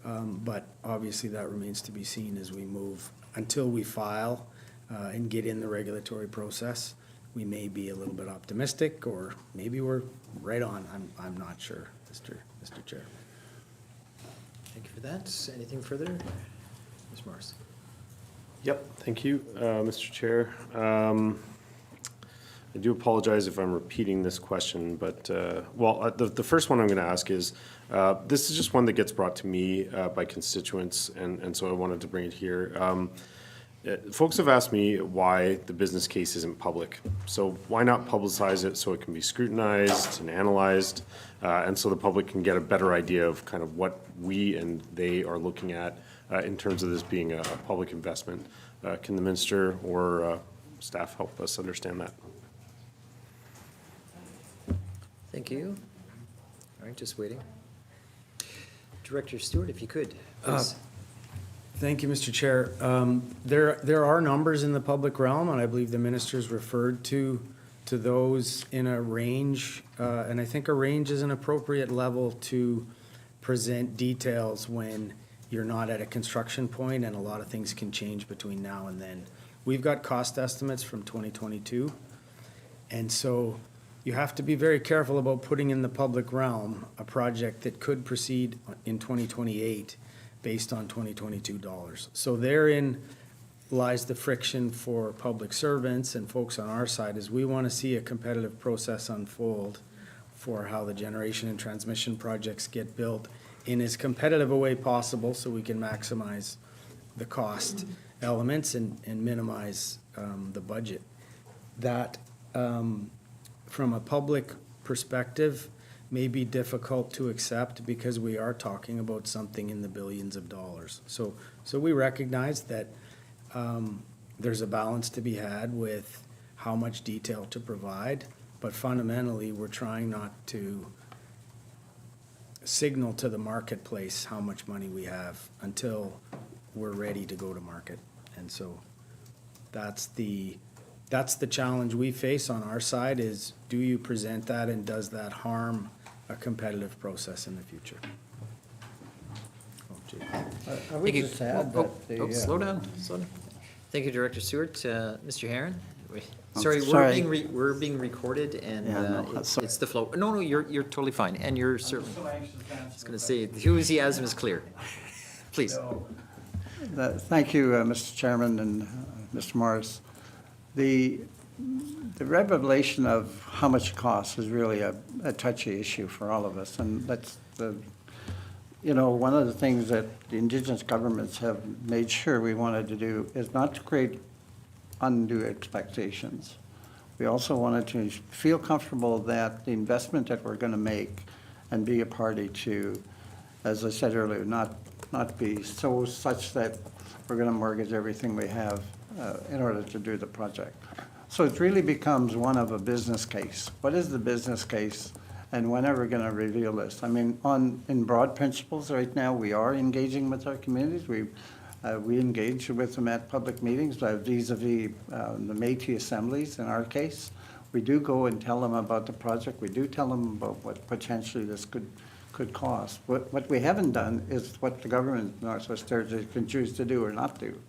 but obviously that remains to be seen as we move. Until we file and get in the regulatory process, we may be a little bit optimistic, or maybe we're right on. I'm not sure, Mr. Chair. Thank you for that. Anything further? Ms. Morris? Yep, thank you, Mr. Chair. I do apologize if I'm repeating this question, but, the first one I'm going to ask is, this is just one that gets brought to me by constituents, and so I wanted to bring it here. Folks have asked me why the business case isn't public. So why not publicize it so it can be scrutinized and analyzed, and so the public can get a better idea of kind of what we and they are looking at in terms of this being a public investment. Can the minister or staff help us understand that? Thank you. All right, just waiting. Director Stewart, if you could, please. Thank you, Mr. Chair. There are numbers in the public realm, and I believe the minister's referred to those in a range, and I think a range is an appropriate level to present details when you're not at a construction point, and a lot of things can change between now and then. We've got cost estimates from 2022, and so you have to be very careful about putting in the public realm a project that could proceed in 2028 based on 2022 dollars. So therein lies the friction for public servants and folks on our side, is we want to see a competitive process unfold for how the generation and transmission projects get built in as competitive a way possible so we can maximize the cost elements and minimize the budget. That, from a public perspective, may be difficult to accept because we are talking about something in the billions of dollars. So we recognize that there's a balance to be had with how much detail to provide, but fundamentally, we're trying not to signal to the marketplace how much money we have until we're ready to go to market. And so that's the challenge we face on our side, is do you present that, and does that harm a competitive process in the future? Oh, gee. I would Thank you. just add that the, Slow down. Thank you, Director Stewart. Mr. Herron? Sorry, sorry. we're being recorded, and Yeah, no, sorry. it's the flow. No, you're totally fine, and you're certainly, I was going to say, the enthusiasm is clear. Please. Thank you, Mr. Chairman and Mr. Morris. The revelation of how much it costs is really a touchy issue for all of us. And that's one of the things that the Indigenous governments have made sure we wanted to do is not to create undue expectations. We also wanted to feel comfortable that the investment that we're going to make and be a party to, as I said earlier, not be such that we're going to mortgage everything we have in order to do the project. So it really becomes one of a business case. What is the business case, and when are we going to reveal this? I mean, in broad principles right now, we are engaging with our communities. We engage with them at public meetings vis-a-vis the Métis assemblies in our case. We do go and tell them about the project. We do tell them about what potentially this could cost. What we haven't done is what the government of Northwest Territories can choose to do or not do.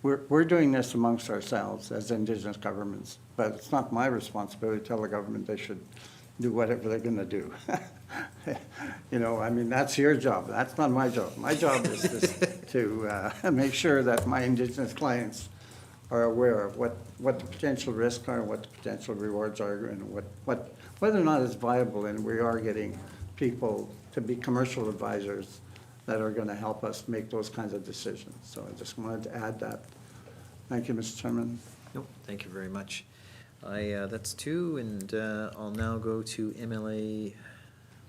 We're doing this amongst ourselves as Indigenous governments, but it's not my responsibility to tell the government they should do whatever they're going to do. I mean, that's your job. That's not my job. My job is to make sure that my Indigenous clients are aware of what the potential risks are, what the potential rewards are, and whether or not it's viable, and we are getting people to be commercial advisors that are going to help us make those kinds of decisions. So I just wanted to add that. Thank you, Mr. Chairman. Nope, thank you very much. That's two, and I'll now go to MLA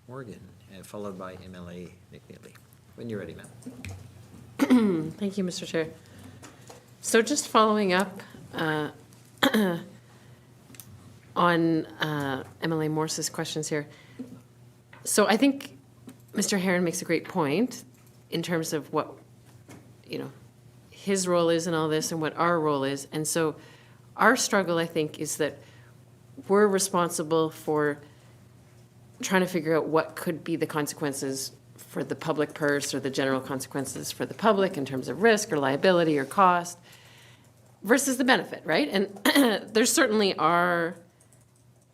Morgan, followed by MLA McNeely. When you're ready, ma'am. Thank you, Mr. Chair. So just following up on MLA Morse's questions here. So I think Mr. Heron makes a great point in terms of what, his role is in all this and what our role is. And so our struggle, I think, is that we're responsible for trying to figure out what could be the consequences for the public purse or the general consequences for the public in terms of risk or liability or cost versus the benefit, right? And there certainly are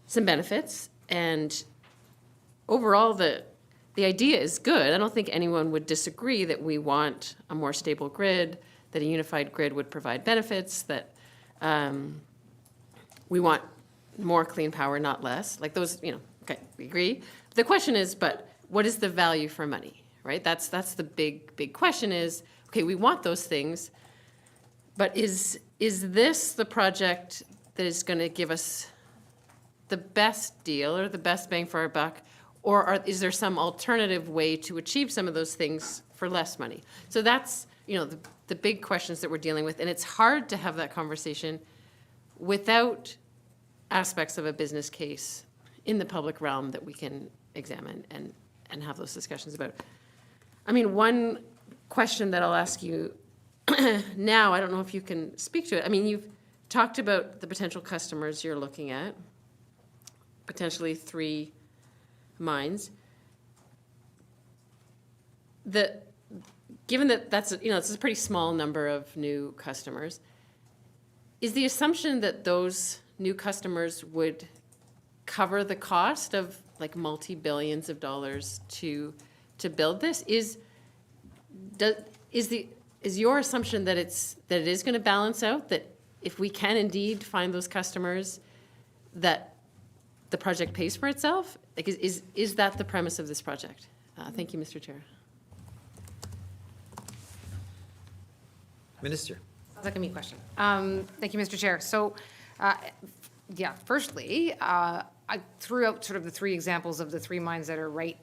some benefits, and overall the idea is good. I don't think anyone would disagree that we want a more stable grid, that a unified grid would provide benefits, that we want more clean power, not less. Like those, okay, we agree. The question is, but what is the value for money, right? That's the big question is, okay, we want those things, but is this the project that is going to give us the best deal or the best bang for our buck? Or is there some alternative way to achieve some of those things for less money? So that's, the big questions that we're dealing with. And it's hard to have that conversation without aspects of a business case in the public realm that we can examine and have those discussions about. I mean, one question that I'll ask you now, I don't know if you can speak to it. I mean, you've talked about the potential customers you're looking at, potentially 3 mines. Given that that's it's a pretty small number of new customers, is the assumption that those new customers would cover the cost of like multi-billions of dollars to build this? Is your assumption that it is going to balance out, that if we can indeed find those customers, that the project pays for itself? Like, is that the premise of this project? Thank you, Mr. Chair. Minister. Sounds like a me question. Thank you, Mr. Chair. So, firstly, I threw out sort of the 3 examples of the 3 mines that are right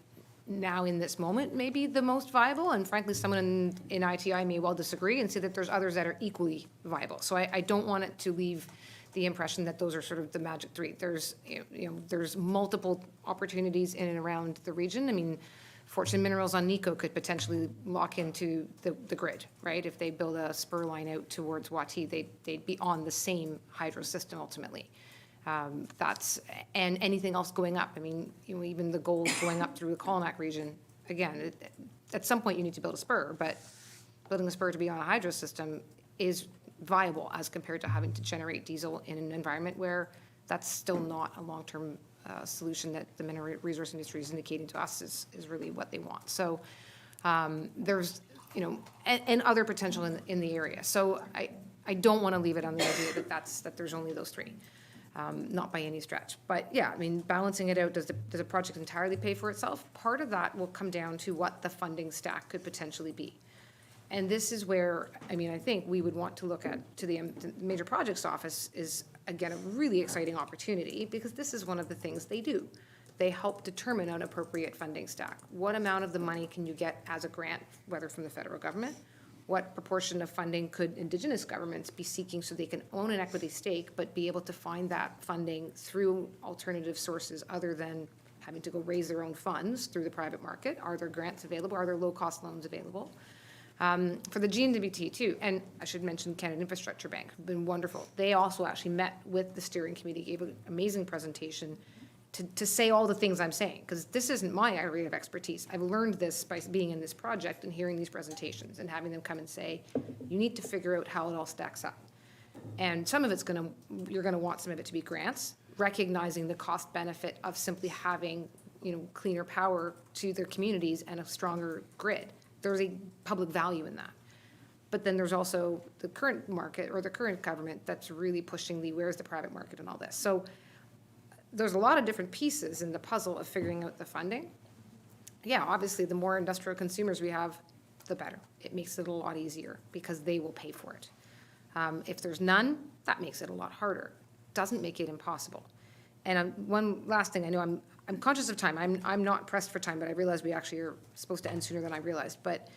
now in this moment maybe the most viable, and frankly, someone in ITI may well disagree and say that there's others that are equally viable. So I don't want it to leave the impression that those are sort of the magic 3. There's, there's multiple opportunities in and around the region. I mean, Fortune Minerals on Nico could potentially lock into the grid, right? If they build a spur line out towards Wati, they'd be on the same hydro system ultimately. And anything else going up. I mean, even the gold going up through the Collinac region, again, at some point you need to build a spur, but building a spur to be on a hydro system is viable as compared to having to generate diesel in an environment where that's still not a long-term solution that the mineral resource industry is indicating to us is really what they want. So there's, and other potential in the area. So I don't want to leave it on the idea that there's only those 3. Not by any stretch. But yeah, I mean, balancing it out, does the project entirely pay for itself? Part of that will come down to what the funding stack could potentially be. And this is where, I mean, I think we would want to look at, to the Major Projects Office is, again, a really exciting opportunity, because this is one of the things they do. They help determine an appropriate funding stack. What amount of the money can you get as a grant, whether from the federal government? What proportion of funding could Indigenous governments be seeking so they can own an equity stake, but be able to find that funding through alternative sources other than having to go raise their own funds through the private market? Are there grants available? Are there low-cost loans available? For the GNWT too, and I should mention Canada Infrastructure Bank, have been wonderful. They also actually met with the steering committee, gave an amazing presentation to say all the things I'm saying, because this isn't my area of expertise. I've learned this by being in this project and hearing these presentations and having them come and say, you need to figure out how it all stacks up. And some of it's you're gonna want some of it to be grants, recognizing the cost benefit of simply having, cleaner power to their communities and a stronger grid. There's a public value in that. But then there's also the current market or the current government that's really pushing where's the private market and all this. So there's a lot of different pieces in the puzzle of figuring out the funding. Yeah, obviously, the more industrial consumers we have, the better. It makes it a lot easier because they will pay for it. If there's none, that makes it a lot harder. Doesn't make it impossible. And one last thing, I know I'm conscious of time. I'm not pressed for time, but I realize we actually are supposed to end sooner than I realized. But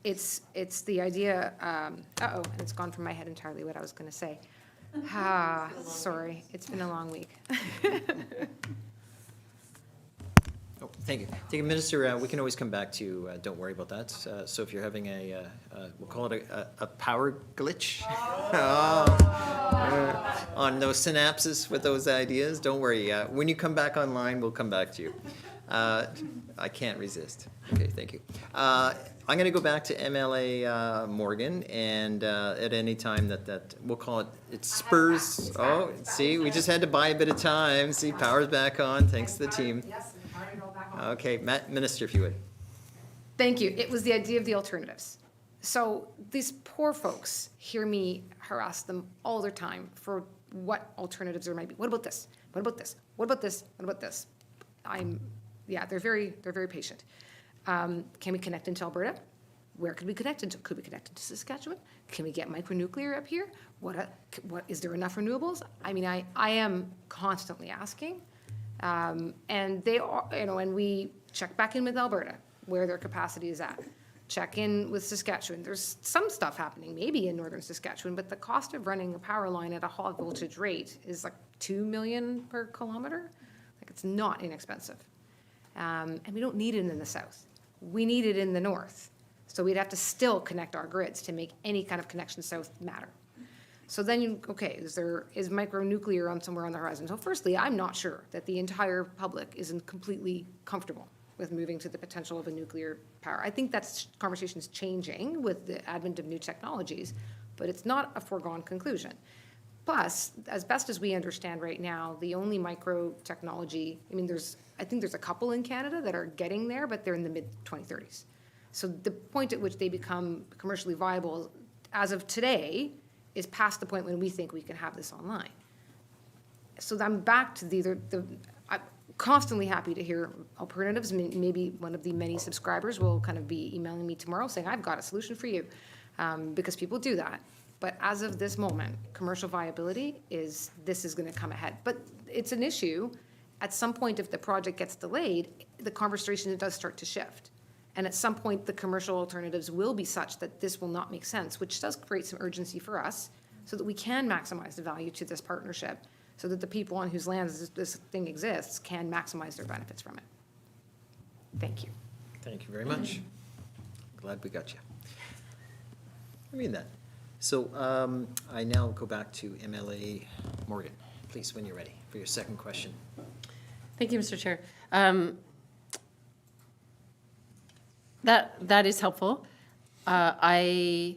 It's the idea, uh-oh, and it's gone from my head entirely what I was gonna say. Sorry, it's been a long week. Oh, thank you. Thank you, Minister. We can always come back to you. Don't worry about that. So if you're having we'll call it a power glitch on those synapses with those ideas, don't worry. When you come back online, we'll come back to you. I can't resist. Okay, thank you. I'm going to go back to MLA Morgan, and at any time that we'll call it spurs. Oh, see, we just had to buy a bit of time. See, power's back on, thanks to the team. Okay, Minister, if you would. Thank you. It was the idea of the alternatives. So these poor folks hear me harass them all the time for what alternatives there might be. What about this? What about this? What about this? What about this? They're very patient. Can we connect into Alberta? Where could we connect into? Could we connect into Saskatchewan? Can we get micronuclear up here? What is there enough renewables? I mean, I am constantly asking. And they are, and we check back in with Alberta, where their capacity is at. Check in with Saskatchewan. There's some stuff happening, maybe in northern Saskatchewan, but the cost of running a power line at a high voltage rate is like $2 million per kilometer. Like, it's not inexpensive. And we don't need it in the south. We need it in the north. So we'd have to still connect our grids to make any kind of connection south matter. So then is micronuclear on somewhere on the horizon? So firstly, I'm not sure that the entire public isn't completely comfortable with moving to the potential of a nuclear power. I think that conversation's changing with the advent of new technologies, but it's not a foregone conclusion. Plus, as best as we understand right now, the only micro technology, I think there's a couple in Canada that are getting there, but they're in the mid-2030s. So the point at which they become commercially viable, as of today, is past the point when we think we can have this online. So I'm back to I'm constantly happy to hear alternatives. Maybe one of the many subscribers will kind of be emailing me tomorrow saying, I've got a solution for you, because people do that. But as of this moment, commercial viability is going to come ahead. But it's an issue. At some point, if the project gets delayed, the conversation does start to shift. And at some point, the commercial alternatives will be such that this will not make sense, which does create some urgency for us so that we can maximize the value to this partnership, so that the people on whose lands this thing exists can maximize their benefits from it. Thank you. Thank you very much. Glad we got you. I mean that. So I now go back to MLA Morgan. Please, when you're ready for your second question. Thank you, Mr. Chair. That is helpful. I'll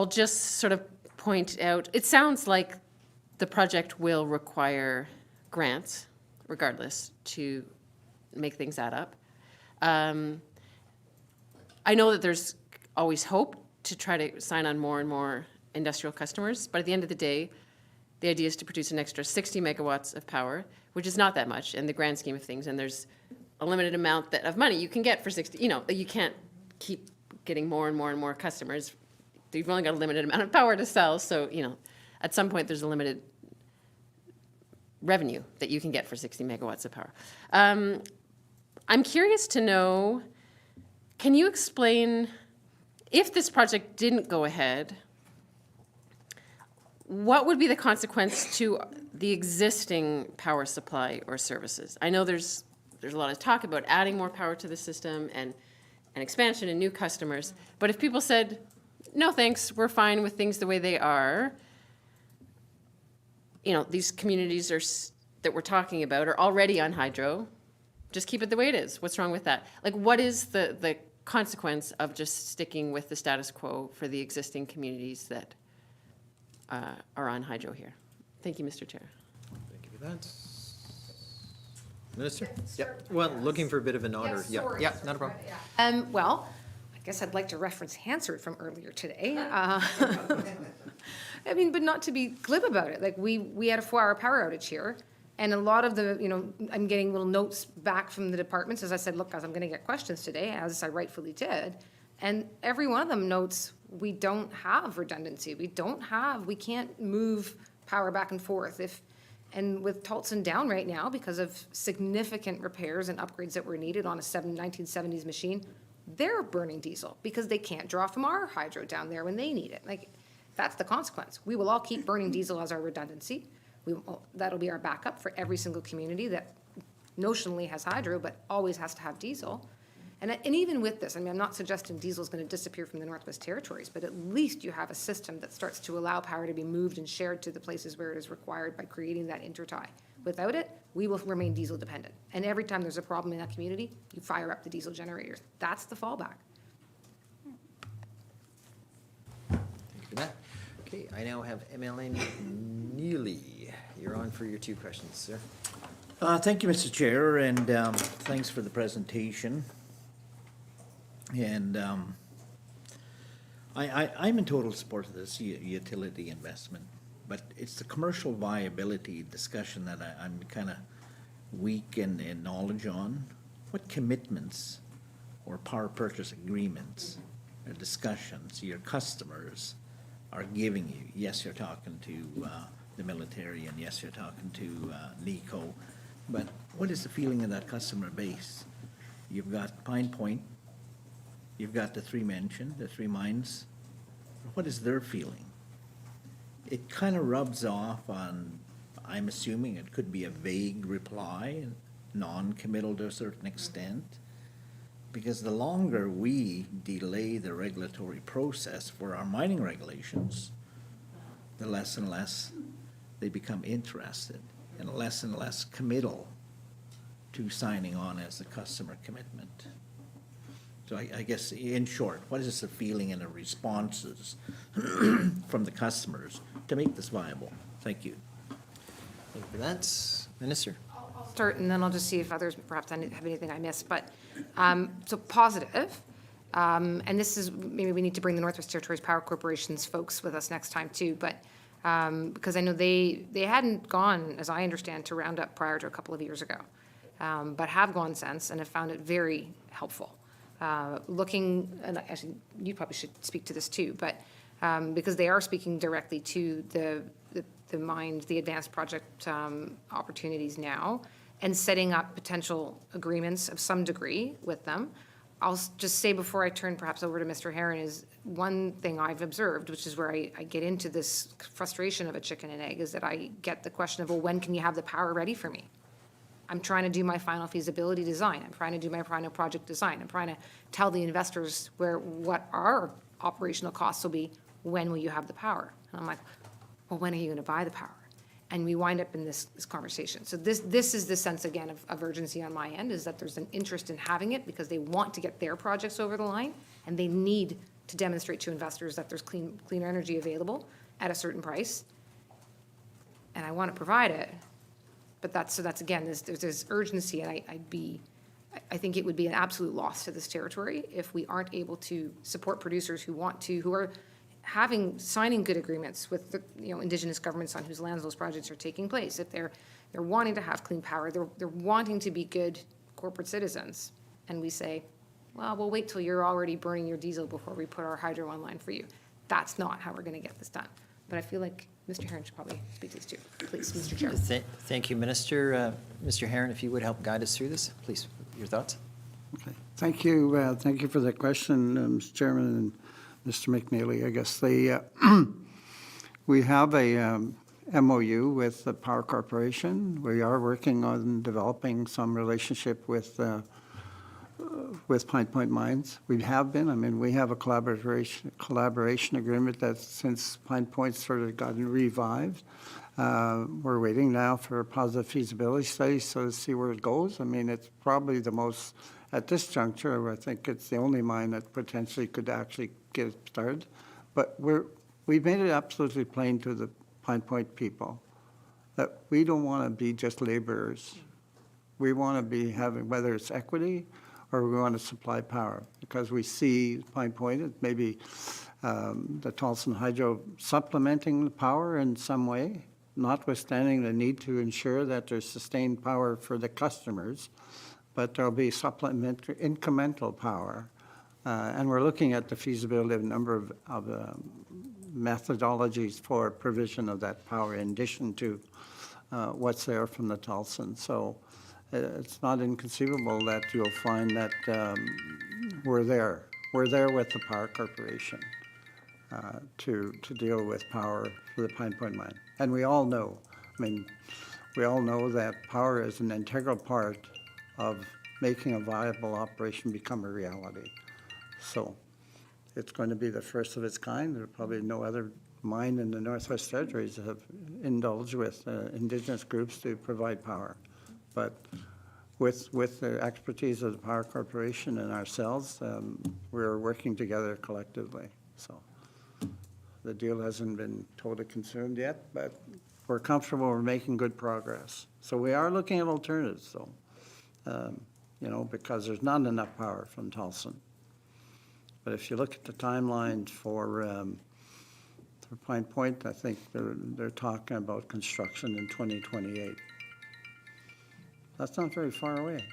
just sort of point out, it sounds like the project will require grants, regardless, to make things add up. I know that there's always hope to try to sign on more and more industrial customers, but at the end of the day, the idea is to produce an extra 60 megawatts of power, which is not that much in the grand scheme of things, and there's a limited amount of money you can get for 60, you can't keep getting more and more and more customers. You've only got a limited amount of power to sell, so, at some point there's a limited revenue that you can get for 60 megawatts of power. I'm curious to know, can you explain, if this project didn't go ahead, what would be the consequence to the existing power supply or services? I know there's a lot of talk about adding more power to the system and expansion and new customers, but if people said, no thanks, we're fine with things the way they are, these communities that we're talking about are already on hydro, just keep it the way it is. What's wrong with that? Like, what is the consequence of just sticking with the status quo for the existing communities that are on hydro here? Thank you, Mr. Chair. Thank you for that. Minister? Yep. Well, looking for a bit of an honor. Yeah, not a problem. Well, I guess I'd like to reference Hansard from earlier today. But not to be glib about it. Like, we had a 4-hour power outage here, and a lot of the, I'm getting little notes back from the departments as I said, look, guys, I'm going to get questions today, as I rightfully did. And every one of them notes, we don't have redundancy. We can't move power back and forth. And with Taltson down right now because of significant repairs and upgrades that were needed on a 1970s machine, they're burning diesel because they can't draw from our hydro down there when they need it. Like, that's the consequence. We will all keep burning diesel as our redundancy. That'll be our backup for every single community that notionally has hydro, but always has to have diesel. And even with this, I mean, I'm not suggesting diesel is going to disappear from the Northwest Territories, but at least you have a system that starts to allow power to be moved and shared to the places where it is required by creating that intertie. Without it, we will remain diesel dependent. And every time there's a problem in that community, you fire up the diesel generators. That's the fallback. Thank you for that. Okay, I now have MLA Neely. You're on for your 2 questions, sir. Thank you, Mr. Chair, and thanks for the presentation. And I'm in total support of this utility investment, but it's the commercial viability discussion that I'm kind of weak in knowledge on. What commitments or power purchase agreements or discussions your customers are giving you? Yes, you're talking to the military, and yes, you're talking to NECO, but what is the feeling of that customer base? You've got Pine Point, you've got the 3 mentioned, the 3 mines. What is their feeling? It kind of rubs off on, I'm assuming it could be a vague reply, non-committal to a certain extent, because the longer we delay the regulatory process for our mining regulations, the less and less they become interested and less committal to signing on as a customer commitment. So I guess, in short, what is the feeling and the responses from the customers to make this viable? Thank you. Thank you for that. Minister? I'll start, and then I'll just see if others perhaps have anything I missed. But, so positive, and this is, maybe we need to bring the Northwest Territories Power Corporation's folks with us next time too, but because I know they hadn't gone, as I understand, to Roundup prior to a couple of years ago, but have gone since and have found it very helpful. Looking, and actually, you probably should speak to this too, but because they are speaking directly to the mines, the advanced project opportunities now, and setting up potential agreements of some degree with them. I'll just say before I turn perhaps over to Mr. Herron is one thing I've observed, which is where I get into this frustration of a chicken and egg, is that I get the question of, well, when can you have the power ready for me? I'm trying to do my final feasibility design. I'm trying to do my final project design. I'm trying to tell the investors what our operational costs will be. When will you have the power? And I'm like, well, when are you going to buy the power? And we wind up in this conversation. So this is the sense, again, of urgency on my end, is that there's an interest in having it because they want to get their projects over the line, and they need to demonstrate to investors that there's clean energy available at a certain price. And I want to provide it. But that's again, there's urgency, and I think it would be an absolute loss to this territory if we aren't able to support producers who are signing good agreements with the, Indigenous governments on whose lands those projects are taking place. If they're wanting to have clean power, they're wanting to be good corporate citizens, and we say, well, we'll wait till you're already burning your diesel before we put our hydro online for you. That's not how we're going to get this done. But I feel like Mr. Herron should probably speak to this too. Please, Mr. Chair. Thank you, Minister. Mr. Herron, if you would help guide us through this, please, your thoughts? Okay. Thank you. Thank you for the question, Mr. Chairman and Mr. McNeely. I guess we have a MOU with the Power Corporation. We are working on developing some relationship with Pine Point Mines. We have been. I mean, we have a collaboration agreement that since Pine Point sort of gotten revived. We're waiting now for a positive feasibility study, so to see where it goes. I mean, it's probably the most, at this juncture, I think it's the only mine that potentially could actually get it started. But we've made it absolutely plain to the Pine Point people that we don't want to be just laborers. We want to be having, whether it's equity or we want to supply power, because we see Pine Point, maybe the Taltson Hydro supplementing the power in some way, notwithstanding the need to ensure that there's sustained power for the customers, but there'll be supplementary incremental power. And we're looking at the feasibility of a number of methodologies for provision of that power in addition to what's there from the Taltson. So it's not inconceivable that you'll find that we're there. We're there with the Power Corporation to deal with power for the Pine Point mine. And we all know, I mean, we all know that power is an integral part of making a viable operation become a reality. So it's going to be the first of its kind. There's probably no other mine in the Northwest Territories that have indulged with Indigenous groups to provide power. But with the expertise of the Power Corporation and ourselves, we're working together collectively. So the deal hasn't been totally confirmed yet, but we're comfortable we're making good progress. So we are looking at alternatives, though, because there's not enough power from Taltson. But if you look at the timeline for Pine Point, I think they're talking about construction in 2028. That's not very far away.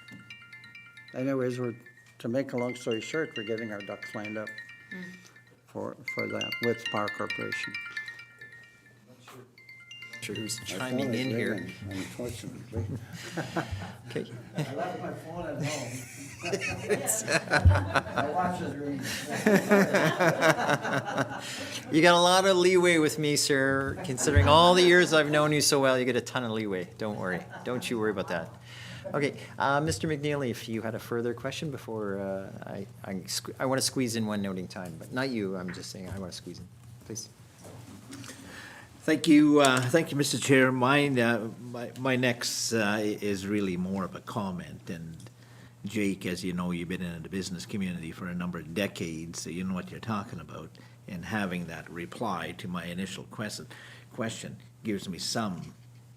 Anyways, to make a long story short, we're getting our ducks lined up for that with Power Corporation. Sure who's chiming in here. Unfortunately. Okay. I left my phone at home. My watch is ringing. You got a lot of leeway with me, sir. Considering all the years I've known you so well, you get a ton of leeway. Don't worry. Don't you worry about that. Okay, Mr. McNeely, if you had a further question before I want to squeeze in one noting time, but not you. I'm just saying I want to squeeze in. Please. Thank you, Mr. Chair. My next is really more of a comment. And Jake, as you know, you've been in the business community for a number of decades, so you know what you're talking about. And having that reply to my initial question gives me some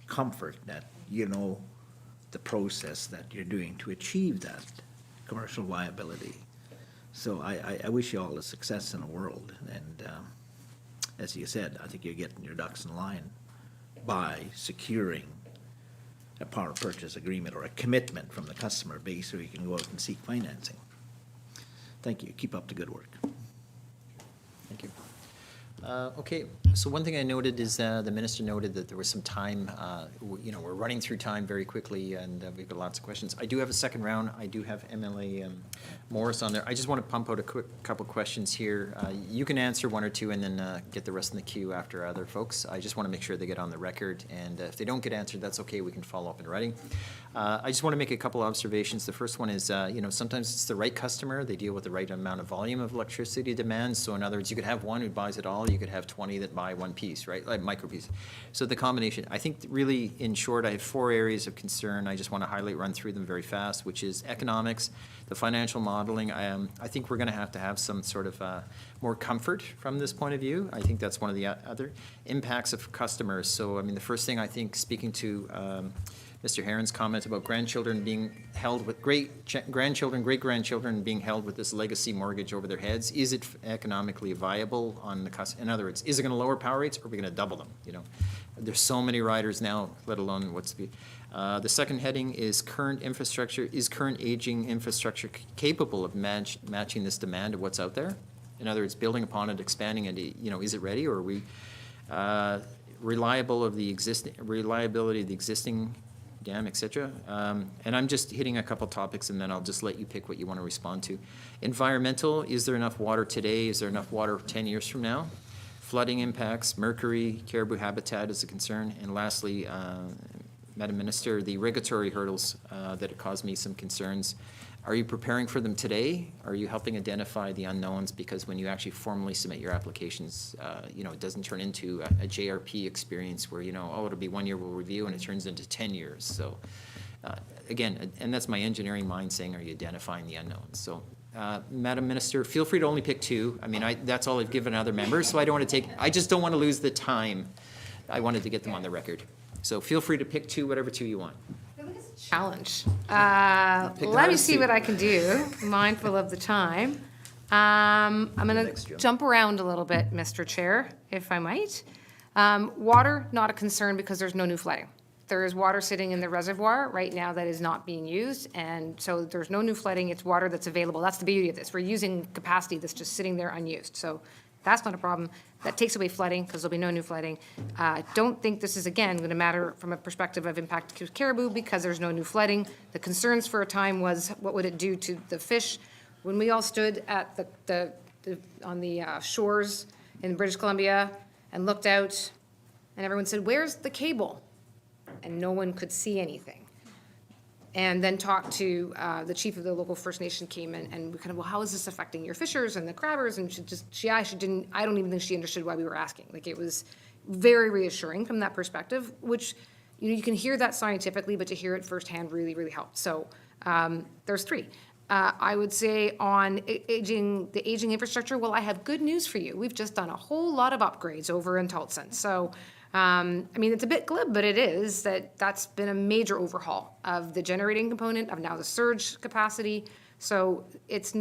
comfort that you know the process that you're doing to achieve that commercial viability. So I wish you all the success in the world. And as you said, I think you're getting your ducks in line by securing a power purchase agreement or a commitment from the customer base so you can go out and seek financing. Thank you. Keep up the good work. Thank you. Okay, so one thing I noted is the minister noted that there was some time, we're running through time very quickly and we've got lots of questions. I do have a second round. I do have MLA Morris on there. I just want to pump out a quick couple questions here. You can answer one or two and then get the rest in the queue after other folks. I just want to make sure they get on the record, and if they don't get answered, that's okay. We can follow up in writing. I just want to make a couple observations. The first one is, sometimes it's the right customer. They deal with the right amount of volume of electricity demand. So in other words, you could have one who buys it all. You could have 20 that buy one piece, right? Like micro piece. So the combination, I think really, in short, I have 4 areas of concern. I just want to run through them very fast, which is economics, the financial modeling. I think we're going to have some sort of more comfort from this point of view. I think that's one of the other impacts of customers. So, I mean, the first thing I think, speaking to Mr. Herron's comment about grandchildren being held with great-grandchildren being held with this legacy mortgage over their heads. Is it economically viable on the customer? In other words, is it going to lower power rates or are we going to double them? There's so many riders now, let alone what's the second heading is current infrastructure. Is current aging infrastructure capable of matching this demand of what's out there? In other words, building upon it, expanding it, is it ready, or are we reliability of the existing dam, et cetera. And I'm just hitting a couple topics and then I'll just let you pick what you want to respond to. Environmental, is there enough water today? Is there enough water 10 years from now? Flooding impacts, mercury, caribou habitat is a concern. And lastly, Madam Minister, the regulatory hurdles that have caused me some concerns. Are you preparing for them today? Are you helping identify the unknowns? Because when you actually formally submit your applications, it doesn't turn into a JRP experience where, it'll be 1 year we'll review and it turns into 10 years. So again, and that's my engineering mind saying, are you identifying the unknowns? So Madam Minister, feel free to only pick 2. I mean, that's all I've given other members, so I just don't want to lose the time. I wanted to get them on the record. So feel free to pick 2, whatever 2 you want. Challenge. Let me see what I can do, mindful of the time. I'm going to jump around a little bit, Mr. Chair, if I might. Water, not a concern because there's no new flooding. There is water sitting in the reservoir right now that is not being used, and so there's no new flooding. It's water that's available. That's the beauty of this. We're using capacity that's just sitting there unused. So that's not a problem. That takes away flooding because there'll be no new flooding. I don't think this is, again, going to matter from a perspective of impact to caribou because there's no new flooding. The concerns for a time was what would it do to the fish When we all stood at on the shores in British Columbia and looked out, and everyone said, "Where's the cable?" And no one could see anything. And then talked to, the chief of the local First Nation came in, and we kind of, well, how is this affecting your fishers and the crabbers? And she I don't even think she understood why we were asking. Like, it was very reassuring from that perspective, which, you can hear that scientifically, but to hear it firsthand really, really helped. So, there's three. I would say on the aging infrastructure, well, I have good news for you. We've just done a whole lot of upgrades over in Taltson. So, it's a bit glib, but it is that's been a major overhaul of the generating component, of now the surge capacity. So it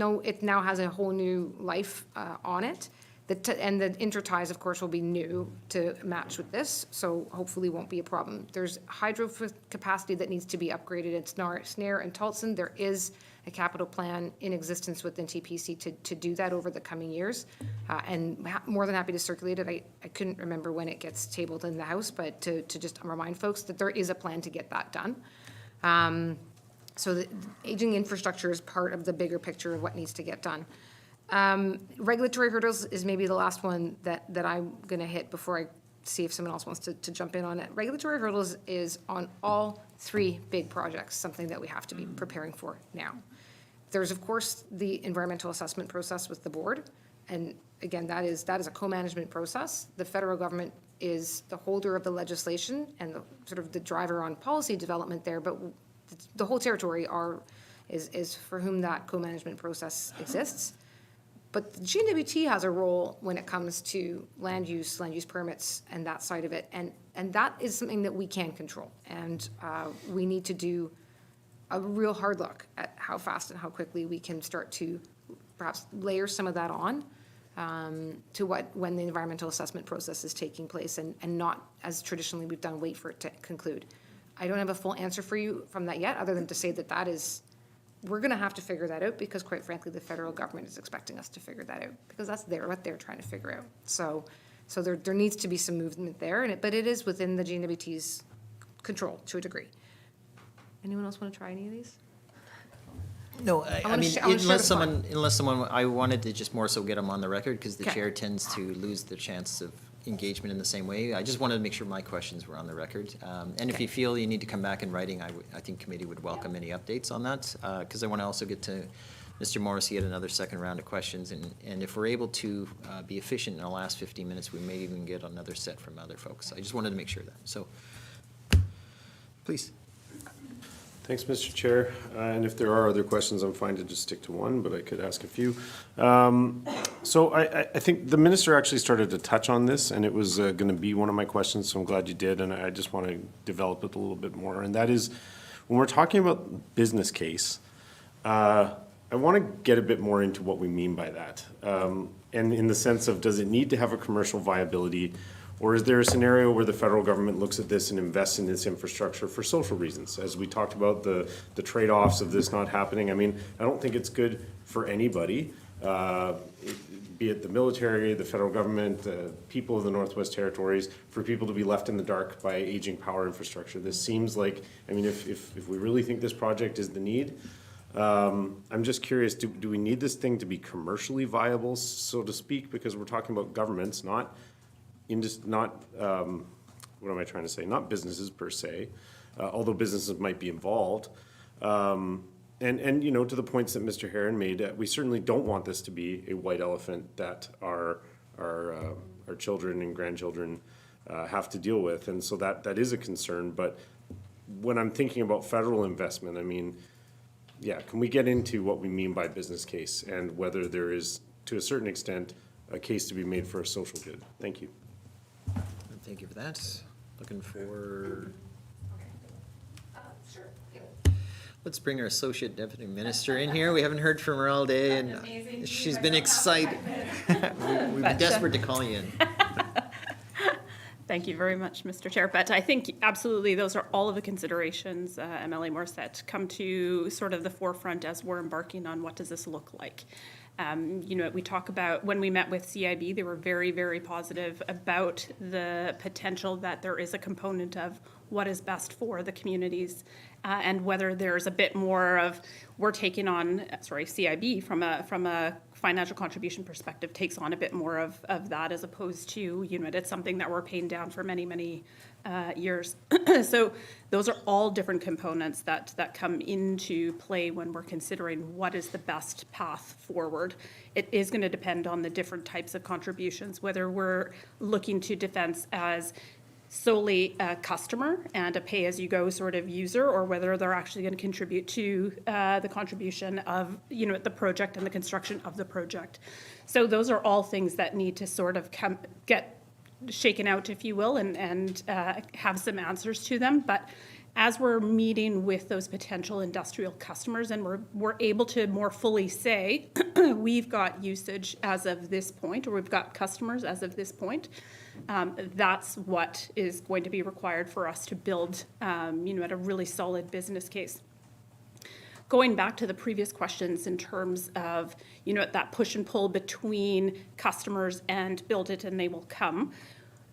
now has a whole new life on it. And the interties, of course, will be new to match with this, so hopefully won't be a problem. There's hydro capacity that needs to be upgraded at Snare and Taltson. There is a capital plan in existence within TPC to do that over the coming years, and more than happy to circulate it. I couldn't remember when it gets tabled in the House, but to just remind folks that there is a plan to get that done. So the aging infrastructure is part of the bigger picture of what needs to get done. Regulatory hurdles is maybe the last one that I'm gonna hit before I see if someone else wants to jump in on it. Regulatory hurdles is on all three big projects, something that we have to be preparing for now. There's, of course, the environmental assessment process with the board, and again, that is a co-management process. The federal government is the holder of the legislation and the sort of the driver on policy development there, but the whole territory is for whom that co-management process exists. But the GNWT has a role when it comes to land use permits and that side of it. And that is something that we can control. And we need to do a real hard look at how fast and how quickly we can start to perhaps layer some of that on to when the environmental assessment process is taking place, and not, as traditionally we've done, wait for it to conclude. I don't have a full answer for you from that yet, other than to say that is, we're gonna have to figure that out, because quite frankly, the federal government is expecting us to figure that out, because that's what they're trying to figure out. So there needs to be some movement there, but it is within the GNWT's control to a degree. Anyone else wanna try any of these? No, I wanna share the unless someone, I wanted to just more so get them on the record, because the Okay. chair tends to lose the chance of engagement in the same way. I just wanted to make sure my questions were on the record. And if you feel you need to come back in writing, I think committee would welcome any updates on that, because I want to also get to Mr. Morrissey at another second round of questions. And if we're able to be efficient in the last 15 minutes, we may even get another set from other folks. I just wanted to make sure of that. So, please. Thanks, Mr. Chair. And if there are other questions, I'm fine to just stick to one, but I could ask a few. So I think the minister actually started to touch on this, and it was going to be one of my questions, so I'm glad you did, and I just want to develop it a little bit more. And that is, when we're talking about business case, I want to get a bit more into what we mean by that. And in the sense of, does it need to have a commercial viability? Or is there a scenario where the federal government looks at this and invests in this infrastructure for social reasons? As we talked about the trade-offs of this not happening, I don't think it's good for anybody, be it the military, the federal government, people of the Northwest Territories, for people to be left in the dark by aging power infrastructure. This seems like, if we really think this project is the need, I'm just curious, do we need this thing to be commercially viable, so to speak? Because we're talking about governments, not what am I trying to say? Not businesses per se, although businesses might be involved. And to the points that Mr. Herron made, we certainly don't want this to be a white elephant that our children and grandchildren have to deal with. And so that is a concern. But when I'm thinking about federal investment, can we get into what we mean by business case and whether there is, to a certain extent, a case to be made for a social good? Thank you. Thank you for that. Looking for, Sure. let's bring our Associate Deputy Minister in here. We haven't heard from her all day, and she's been excited. We've been desperate to call you in. Thank you very much, Mr. Chair. But I think absolutely those are all of the considerations, MLA Morissette, come to sort of the forefront as we're embarking on what does this look like. We talk about, when we met with CIB, they were very, very positive about the potential that there is a component of what is best for the communities, and whether there's a bit more of, we're taking on, CIB from a financial contribution perspective takes on a bit more of that, as opposed to, it's something that we're paying down for many, many years. So those are all different components that come into play when we're considering what is the best path forward. It is going to depend on the different types of contributions, whether we're looking to defense as solely a customer and a pay-as-you-go sort of user, or whether they're actually going to contribute to the contribution of, the project and the construction of the project. So those are all things that need to sort of get shaken out, if you will, and have some answers to them. But as we're meeting with those potential industrial customers and we're able to more fully say, we've got usage as of this point, or we've got customers as of this point, that's what is going to be required for us to build, at a really solid business case. Going back to the previous questions in terms of, that push and pull between customers and build it and they will come.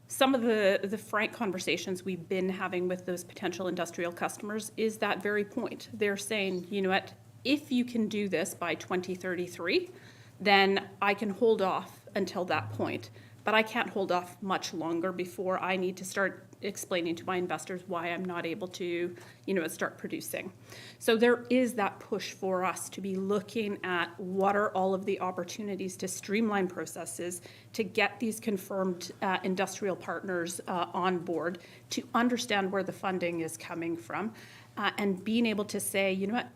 Some of the frank conversations we've been having with those potential industrial customers is that very point. They're saying, what, if you can do this by 2033, then I can hold off until that point. But I can't hold off much longer before I need to start explaining to my investors why I'm not able to, start producing. So there is that push for us to be looking at what are all of the opportunities to streamline processes, to get these confirmed industrial partners on board, to understand where the funding is coming from, and being able to say, what,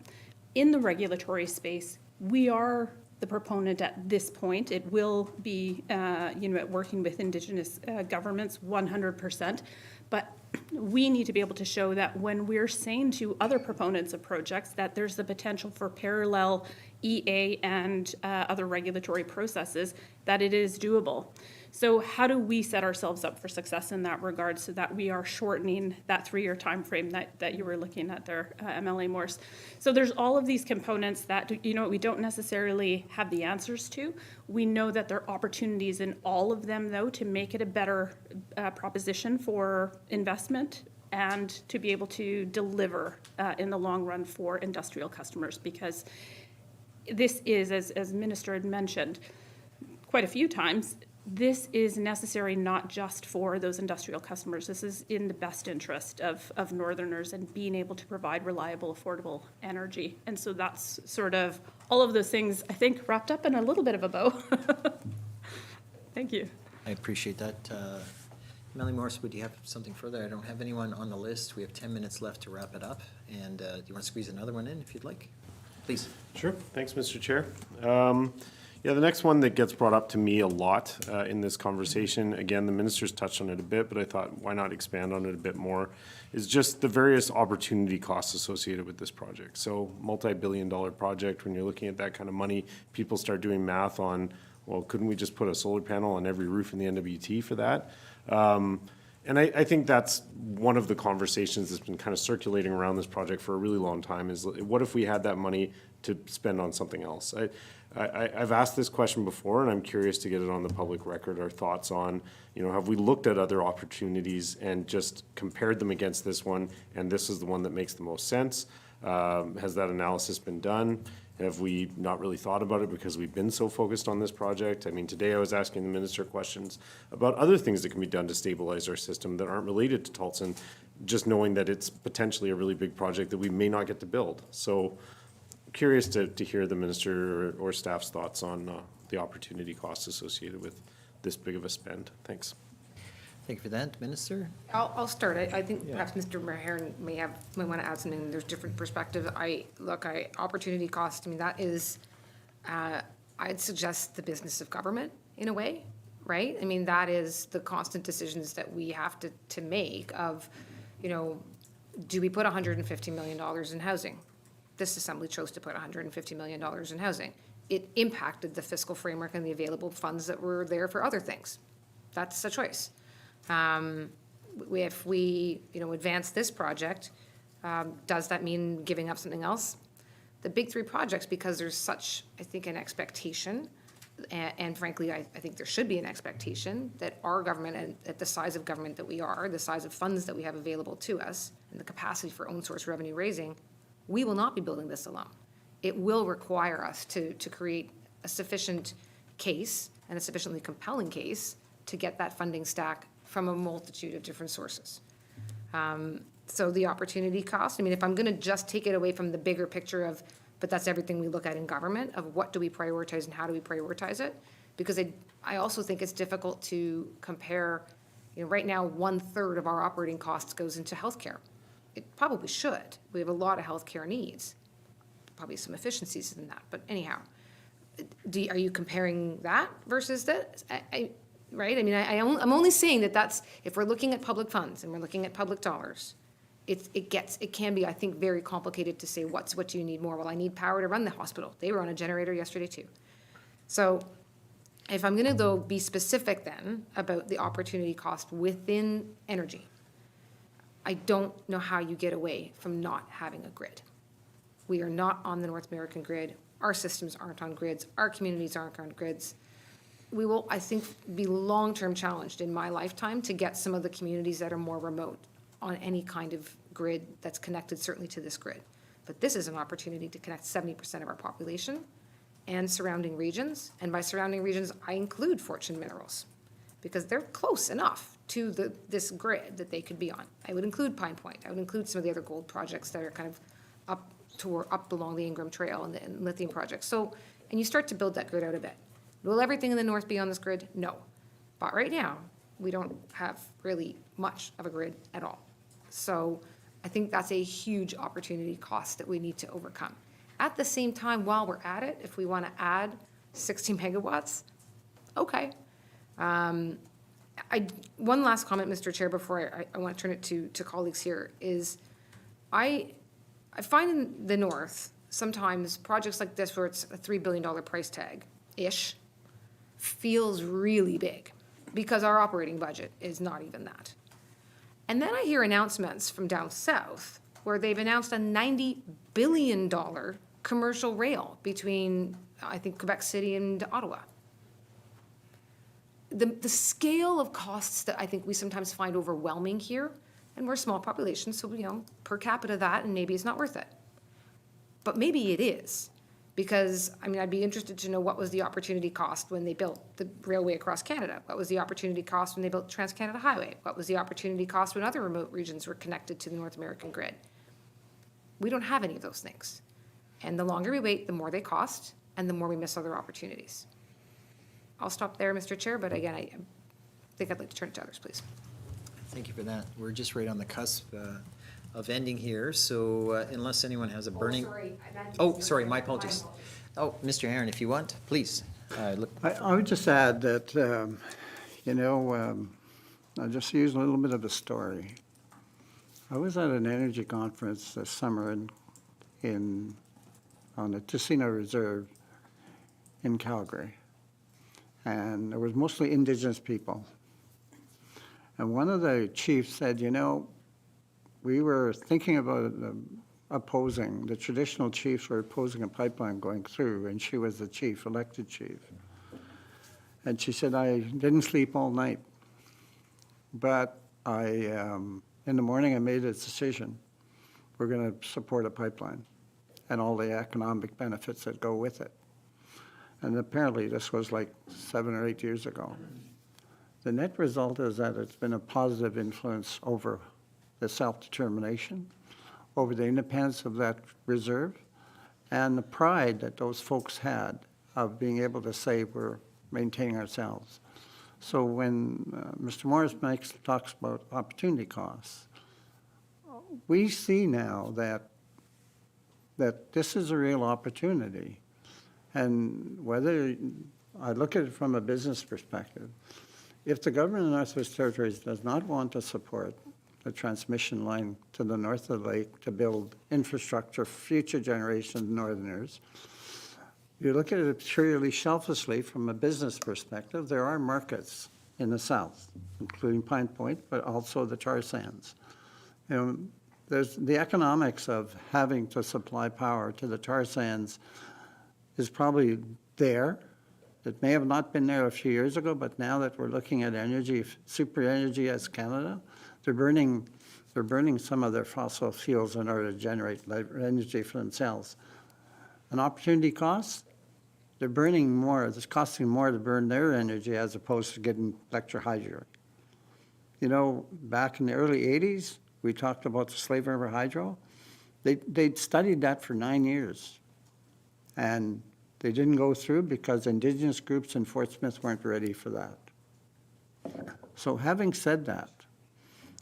in the regulatory space, we are the proponent at this point. It will be, working with Indigenous governments 100%. But we need to be able to show that when we're saying to other proponents of projects that there's the potential for parallel EA and other regulatory processes, that it is doable. So how do we set ourselves up for success in that regard so that we are shortening that 3-year time frame that you were looking at there, MLA Morse? So there's all of these components that, we don't necessarily have the answers to. We know that there are opportunities in all of them, though, to make it a better proposition for investment and to be able to deliver in the long run for industrial customers, because this is, as Minister had mentioned quite a few times, this is necessary not just for those industrial customers. This is in the best interest of Northerners and being able to provide reliable, affordable energy. And so that's sort of all of those things, I think, wrapped up in a little bit of a bow. Thank you. I appreciate that. Melanie Morse, would you have something further? I don't have anyone on the list. We have 10 minutes left to wrap it up. And do you want to squeeze another one in if you'd like? Please. Sure. Thanks, Mr. Chair. Yeah, the next one that gets brought up to me a lot in this conversation, again, the minister's touched on it a bit, but I thought why not expand on it a bit more, is just the various opportunity costs associated with this project. So multi-billion-dollar project, when you're looking at that kind of money, people start doing math on, well, couldn't we just put a solar panel on every roof in the NWT for that? And I think that's one of the conversations that's been kind of circulating around this project for a really long time, is what if we had that money to spend on something else? I've asked this question before, and I'm curious to get it on the public record, our thoughts on, have we looked at other opportunities and just compared them against this one, and this is the one that makes the most sense? Has that analysis been done? Have we not really thought about it because we've been so focused on this project? I mean, today I was asking the minister questions about other things that can be done to stabilize our system that aren't related to Taltson, just knowing that it's potentially a really big project that we may not get to build. So curious to hear the minister or staff's thoughts on the opportunity costs associated with this big of a spend. Thanks. Thank you for that. Minister? I'll start. I think perhaps Mr. Maheron may want to add something. There's different perspective. Opportunity cost, I mean, that is, I'd suggest the business of government in a way, right? I mean, that is the constant decisions that we have to make of, do we put $150 million in housing? This assembly chose to put $150 million in housing. It impacted the fiscal framework and the available funds that were there for other things. That's a choice. If we, advance this project, does that mean giving up something else? The big 3 projects, because there's such, I think, an expectation And frankly, I think there should be an expectation that our government, and at the size of government that we are, the size of funds that we have available to us, and the capacity for own source revenue raising, we will not be building this alone. It will require us to create a sufficient case and a sufficiently compelling case to get that funding stack from a multitude of different sources. So the opportunity cost, I mean, if I'm gonna just take it away from the bigger picture of, but that's everything we look at in government, of what do we prioritize and how do we prioritize it? Because I also think it's difficult to compare, you know, right now, 1/3 of our operating costs goes into healthcare. It probably should. We have a lot of healthcare needs, probably some efficiencies in that, but anyhow. Are you comparing that versus this? Right? I mean, I'm only saying that that's, if we're looking at public funds and we're looking at public dollars, it can be, I think, very complicated to say, what do you need more? Well, I need power to run the hospital. They were on a generator yesterday too. So if I'm gonna though be specific then about the opportunity cost within energy, I don't know how you get away from not having a grid. We are not on the North American grid. Our systems aren't on grids. Our communities aren't on grids. We will, I think, be long-term challenged in my lifetime to get some of the communities that are more remote on any kind of grid that's connected certainly to this grid. But this is an opportunity to connect 70% of our population and surrounding regions. And by surrounding regions, I include Fortune Minerals, because they're close enough to this grid that they could be on. I would include Pine Point. I would include some of the other gold projects that are kind of up along the Ingram Trail and the lithium projects. So, and you start to build that grid out a bit. Will everything in the north be on this grid? No. But right now, we don't have really much of a grid at all. So I think that's a huge opportunity cost that we need to overcome. At the same time, while we're at it, if we want to add 60 megawatts, okay. One last comment, Mr. Chair, before I want to turn it to colleagues here, is I find in the north, sometimes projects like this where it's a $3 billion price tag-ish feels really big because our operating budget is not even that. And then I hear announcements from down south where they've announced a $90 billion commercial rail between, I think, Quebec City and Ottawa. The scale of costs that I think we sometimes find overwhelming here, and we're a small population, so, you know, per capita that, and maybe it's not worth it. But maybe it is, because, I mean, I'd be interested to know what was the opportunity cost when they built the railway across Canada? What was the opportunity cost when they built Trans-Canada Highway? What was the opportunity cost when other remote regions were connected to the North American grid? We don't have any of those things. And the longer we wait, the more they cost, and the more we miss other opportunities. I'll stop there, Mr. Chair, but again, I think I'd like to turn it to others, please. Thank you for that. We're just right on the cusp of ending here, so unless anyone has a burning... Oh, sorry, my apologies. Oh, Mr. Aaron, if you want, please. I would just add that, I'll just use a little bit of a story. I was at an energy conference this summer on the Tessino Reserve in Calgary, and there was mostly Indigenous people. And one of the chiefs said, we were thinking about opposing, the traditional chiefs were opposing a pipeline going through, and she was the chief, elected chief. And she said, I didn't sleep all night, but in the morning I made a decision. We're going to support a pipeline and all the economic benefits that go with it. And apparently this was like 7 or 8 years ago. The net result is that it's been a positive influence over the self-determination, over the independence of that reserve, and the pride that those folks had of being able to say we're maintaining ourselves. So when Mr. Morris talks about opportunity costs, we see now that this is a real opportunity. And whether I look at it from a business perspective, if the government of the Northwest Territories does not want to support the transmission line to the north of the lake to build infrastructure for future generations of Northerners, you look at it purely selfishly from a business perspective, there are markets in the south, including Pine Point, but also the tar sands. There's the economics of having to supply power to the tar sands is probably there, It may have not been there a few years ago, but now that we're looking at energy, super energy as Canada, they're burning some of their fossil fuels in order to generate energy for themselves. An opportunity cost, they're burning more, it's costing more to burn their energy as opposed to getting electrohydro. You know, back in the early 80s, we talked about the Slave River Hydro. They'd studied that for 9 years. And they didn't go through because Indigenous groups in Fort Smith weren't ready for that. So having said that,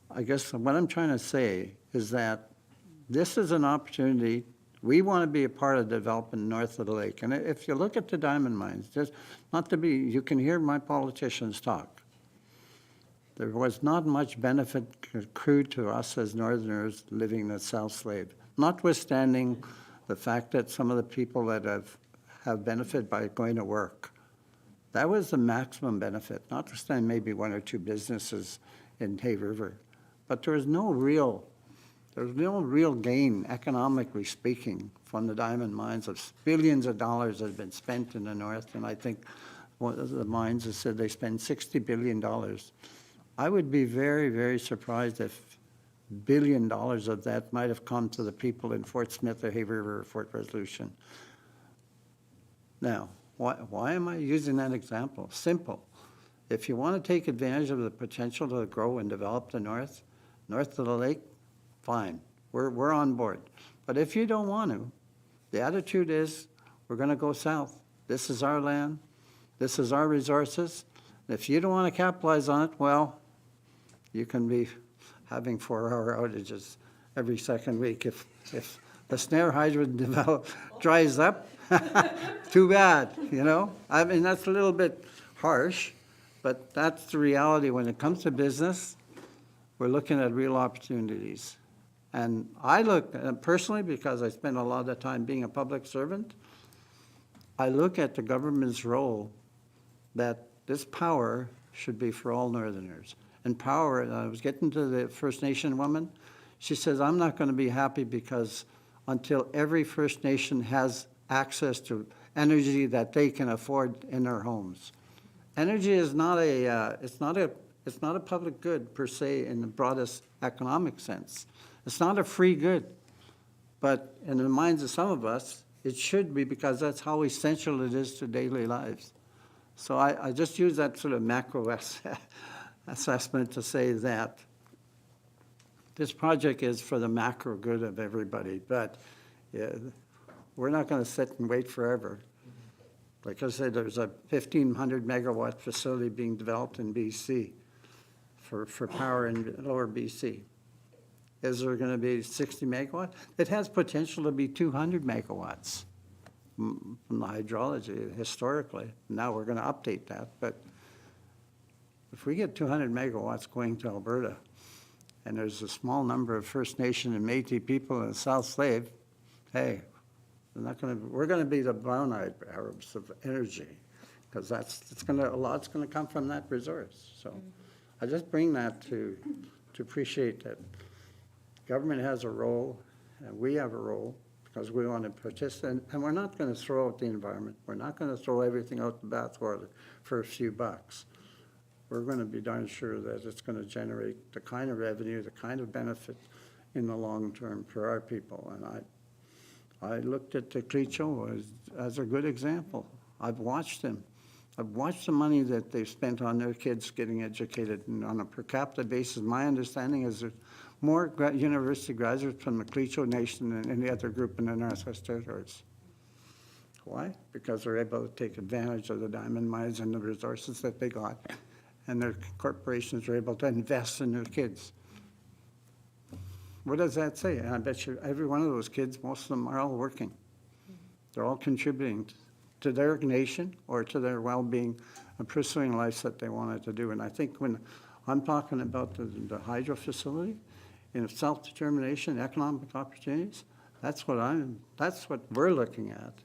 I guess what I'm trying to say is that this is an opportunity. We want to be a part of development north of the lake. And if you look at the diamond mines, just not to be, you can hear my politicians talk. There was not much benefit accrued to us as northerners living in the South Slave, notwithstanding the fact that some of the people that have benefited by going to work. That was the maximum benefit, notwithstanding maybe one or two businesses in Hay River. But there was no real gain, economically speaking, from the diamond mines of billions of dollars that have been spent in the north. And I think one of the mines has said they spend $60 billion. I would be very, very surprised if $1 billion of that might have come to the people in Fort Smith or Hay River or Fort Resolution. Now, why am I using that example? Simple. If you want to take advantage of the potential to grow and develop the north of the lake, fine, we're on board. But if you don't want to, the attitude is, we're going to go south. This is our land. This is our resources. If you don't want to capitalize on it, well, you can be having 4-hour outages every second week. If the snare hydro dries up, too bad, you know? I mean, that's a little bit harsh, but that's the reality. When it comes to business, we're looking at real opportunities. And I look, personally, because I spend a lot of time being a public servant, I look at the government's role that this power should be for all Northerners. And power, and I was getting to the First Nation woman, she says, I'm not going to be happy because until every First Nation has access to energy that they can afford in their homes. Energy is not it's not a public good per se in the broadest economic sense. It's not a free good, but in the minds of some of us, it should be because that's how essential it is to daily lives. So I just use that sort of macro assessment to say that this project is for the macro good of everybody, but yeah, we're not going to sit and wait forever. Like I said, there's a 1,500 megawatt facility being developed in BC for power in lower BC. Is there going to be 60 megawatt? It has potential to be 200 megawatts from the hydrology historically. Now we're going to update that, but if we get 200 megawatts going to Alberta, and there's a small number of First Nation and Métis people in the South Slave, hey, we're going to be the brown-eyed Arabs of energy, because a lot's going to come from that resource. So I just bring that to appreciate that government has a role, and we have a role, because we want to participate, and we're not going to throw out the environment. We're not going to throw everything out the bathwater for a few bucks. We're going to be darn sure that it's going to generate the kind of revenue, the kind of benefit in the long term for our people. And I looked at Det'anchogh as a good example. I've watched them. I've watched the money that they've spent on their kids getting educated, and on a per capita basis, my understanding is there's more university graduates from the Det'anchogh Nation than any other group in the Northwest Territories. Why? Because they're able to take advantage of the diamond mines and the resources that they got, and their corporations are able to invest in their kids. What does that say? And I bet you every one of those kids, most of them are all working. They're all contributing to their nation or to their well-being and pursuing lives that they wanted to do. And I think when I'm talking about the hydro facility, self-determination, economic opportunities, that's what we're looking at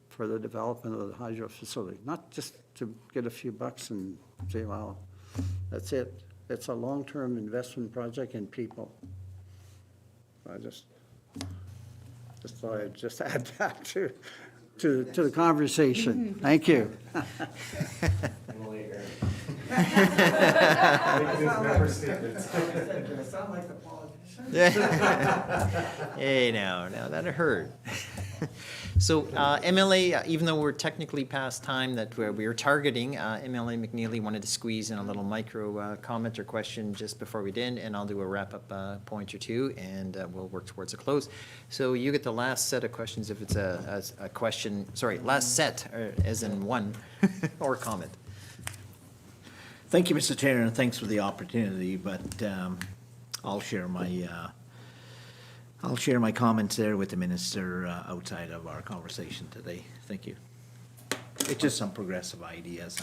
for the development of the hydro facility. Not just to get a few bucks and say, well, that's it. It's a long-term investment project in people. I just thought I'd just add that to to the conversation. Thank you. Hey, now that hurt. So MLA, even though we're technically past time that we were targeting, MLA McNeely wanted to squeeze in a little micro comment or question just before we did, and I'll do a wrap-up point or two, and we'll work towards a close. So you get the last set of questions if it's a question, sorry, last set, as in one, or comment. Thank you, Mr. Chair, and thanks for the opportunity, but I'll share my comments there with the minister outside of our conversation today. Thank you. It's just some progressive ideas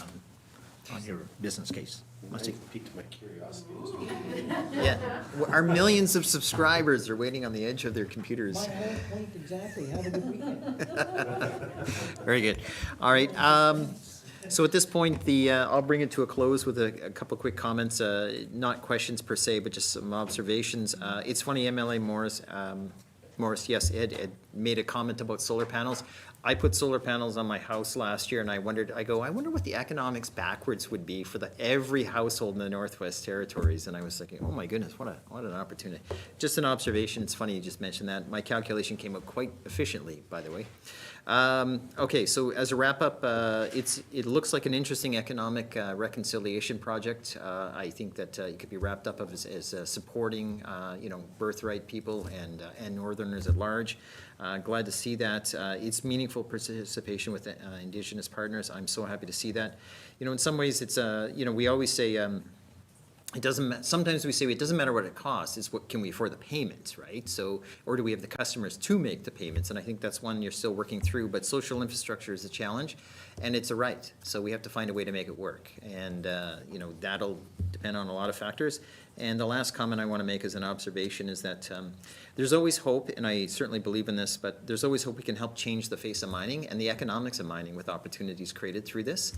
on your business case. Must you- Piqued my curiosity. Yeah, our millions of subscribers are waiting on the edge of their computers. Exactly. Have a good weekend. Very good. All right. So at this point, I'll bring it to a close with a couple quick comments, not questions per se, but just some observations. It's funny, MLA Morris, yes, Ed made a comment about solar panels. I put solar panels on my house last year, and I wonder what the economics backwards would be for every household in the Northwest Territories. And I was thinking, oh my goodness, what an opportunity. Just an observation. It's funny you just mentioned that. My calculation came up quite efficiently, by the way. Okay, so as a wrap-up, it looks like an interesting economic reconciliation project. I think that it could be wrapped up as supporting, birthright people and Northerners at large. Glad to see that. It's meaningful participation with Indigenous partners. I'm so happy to see that. In some ways, it's, we always say, sometimes we say it doesn't matter what it costs, it's what can we afford the payments, right? So, or do we have the customers to make the payments? And I think that's one you're still working through, but social infrastructure is a challenge and it's a right. So we have to find a way to make it work. And, that'll depend on a lot of factors. And the last comment I want to make as an observation is that there's always hope, and I certainly believe in this, but there's always hope we can help change the face of mining and the economics of mining with opportunities created through this.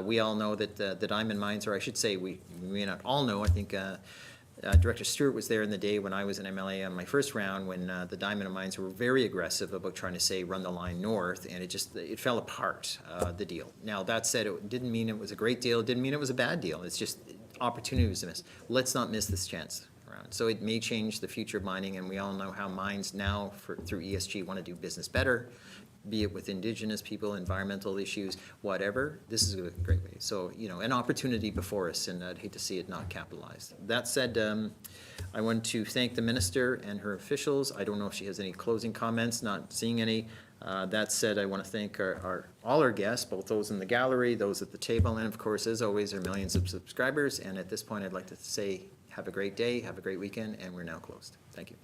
We all know that the diamond mines, or I should say we may not all know, I think Director Stewart was there in the day when I was an MLA on my first round when the diamond mines were very aggressive about trying to say run the line north, and it fell apart, the deal. Now that said, it didn't mean it was a great deal, it didn't mean it was a bad deal, it's just opportunity was missed. Let's not miss this chance around. So it may change the future of mining, and we all know how mines now through ESG want to do business better, be it with Indigenous people, environmental issues, whatever. This is a great way. So, an opportunity before us, and I'd hate to see it not capitalized. That said, I want to thank the minister and her officials. I don't know if she has any closing comments, not seeing any. That said, I want to thank all our guests, both those in the gallery, those at the table, and of course, as always, our millions of subscribers. And at this point, I'd like to say, have a great day, have a great weekend, and we're now closed. Thank you.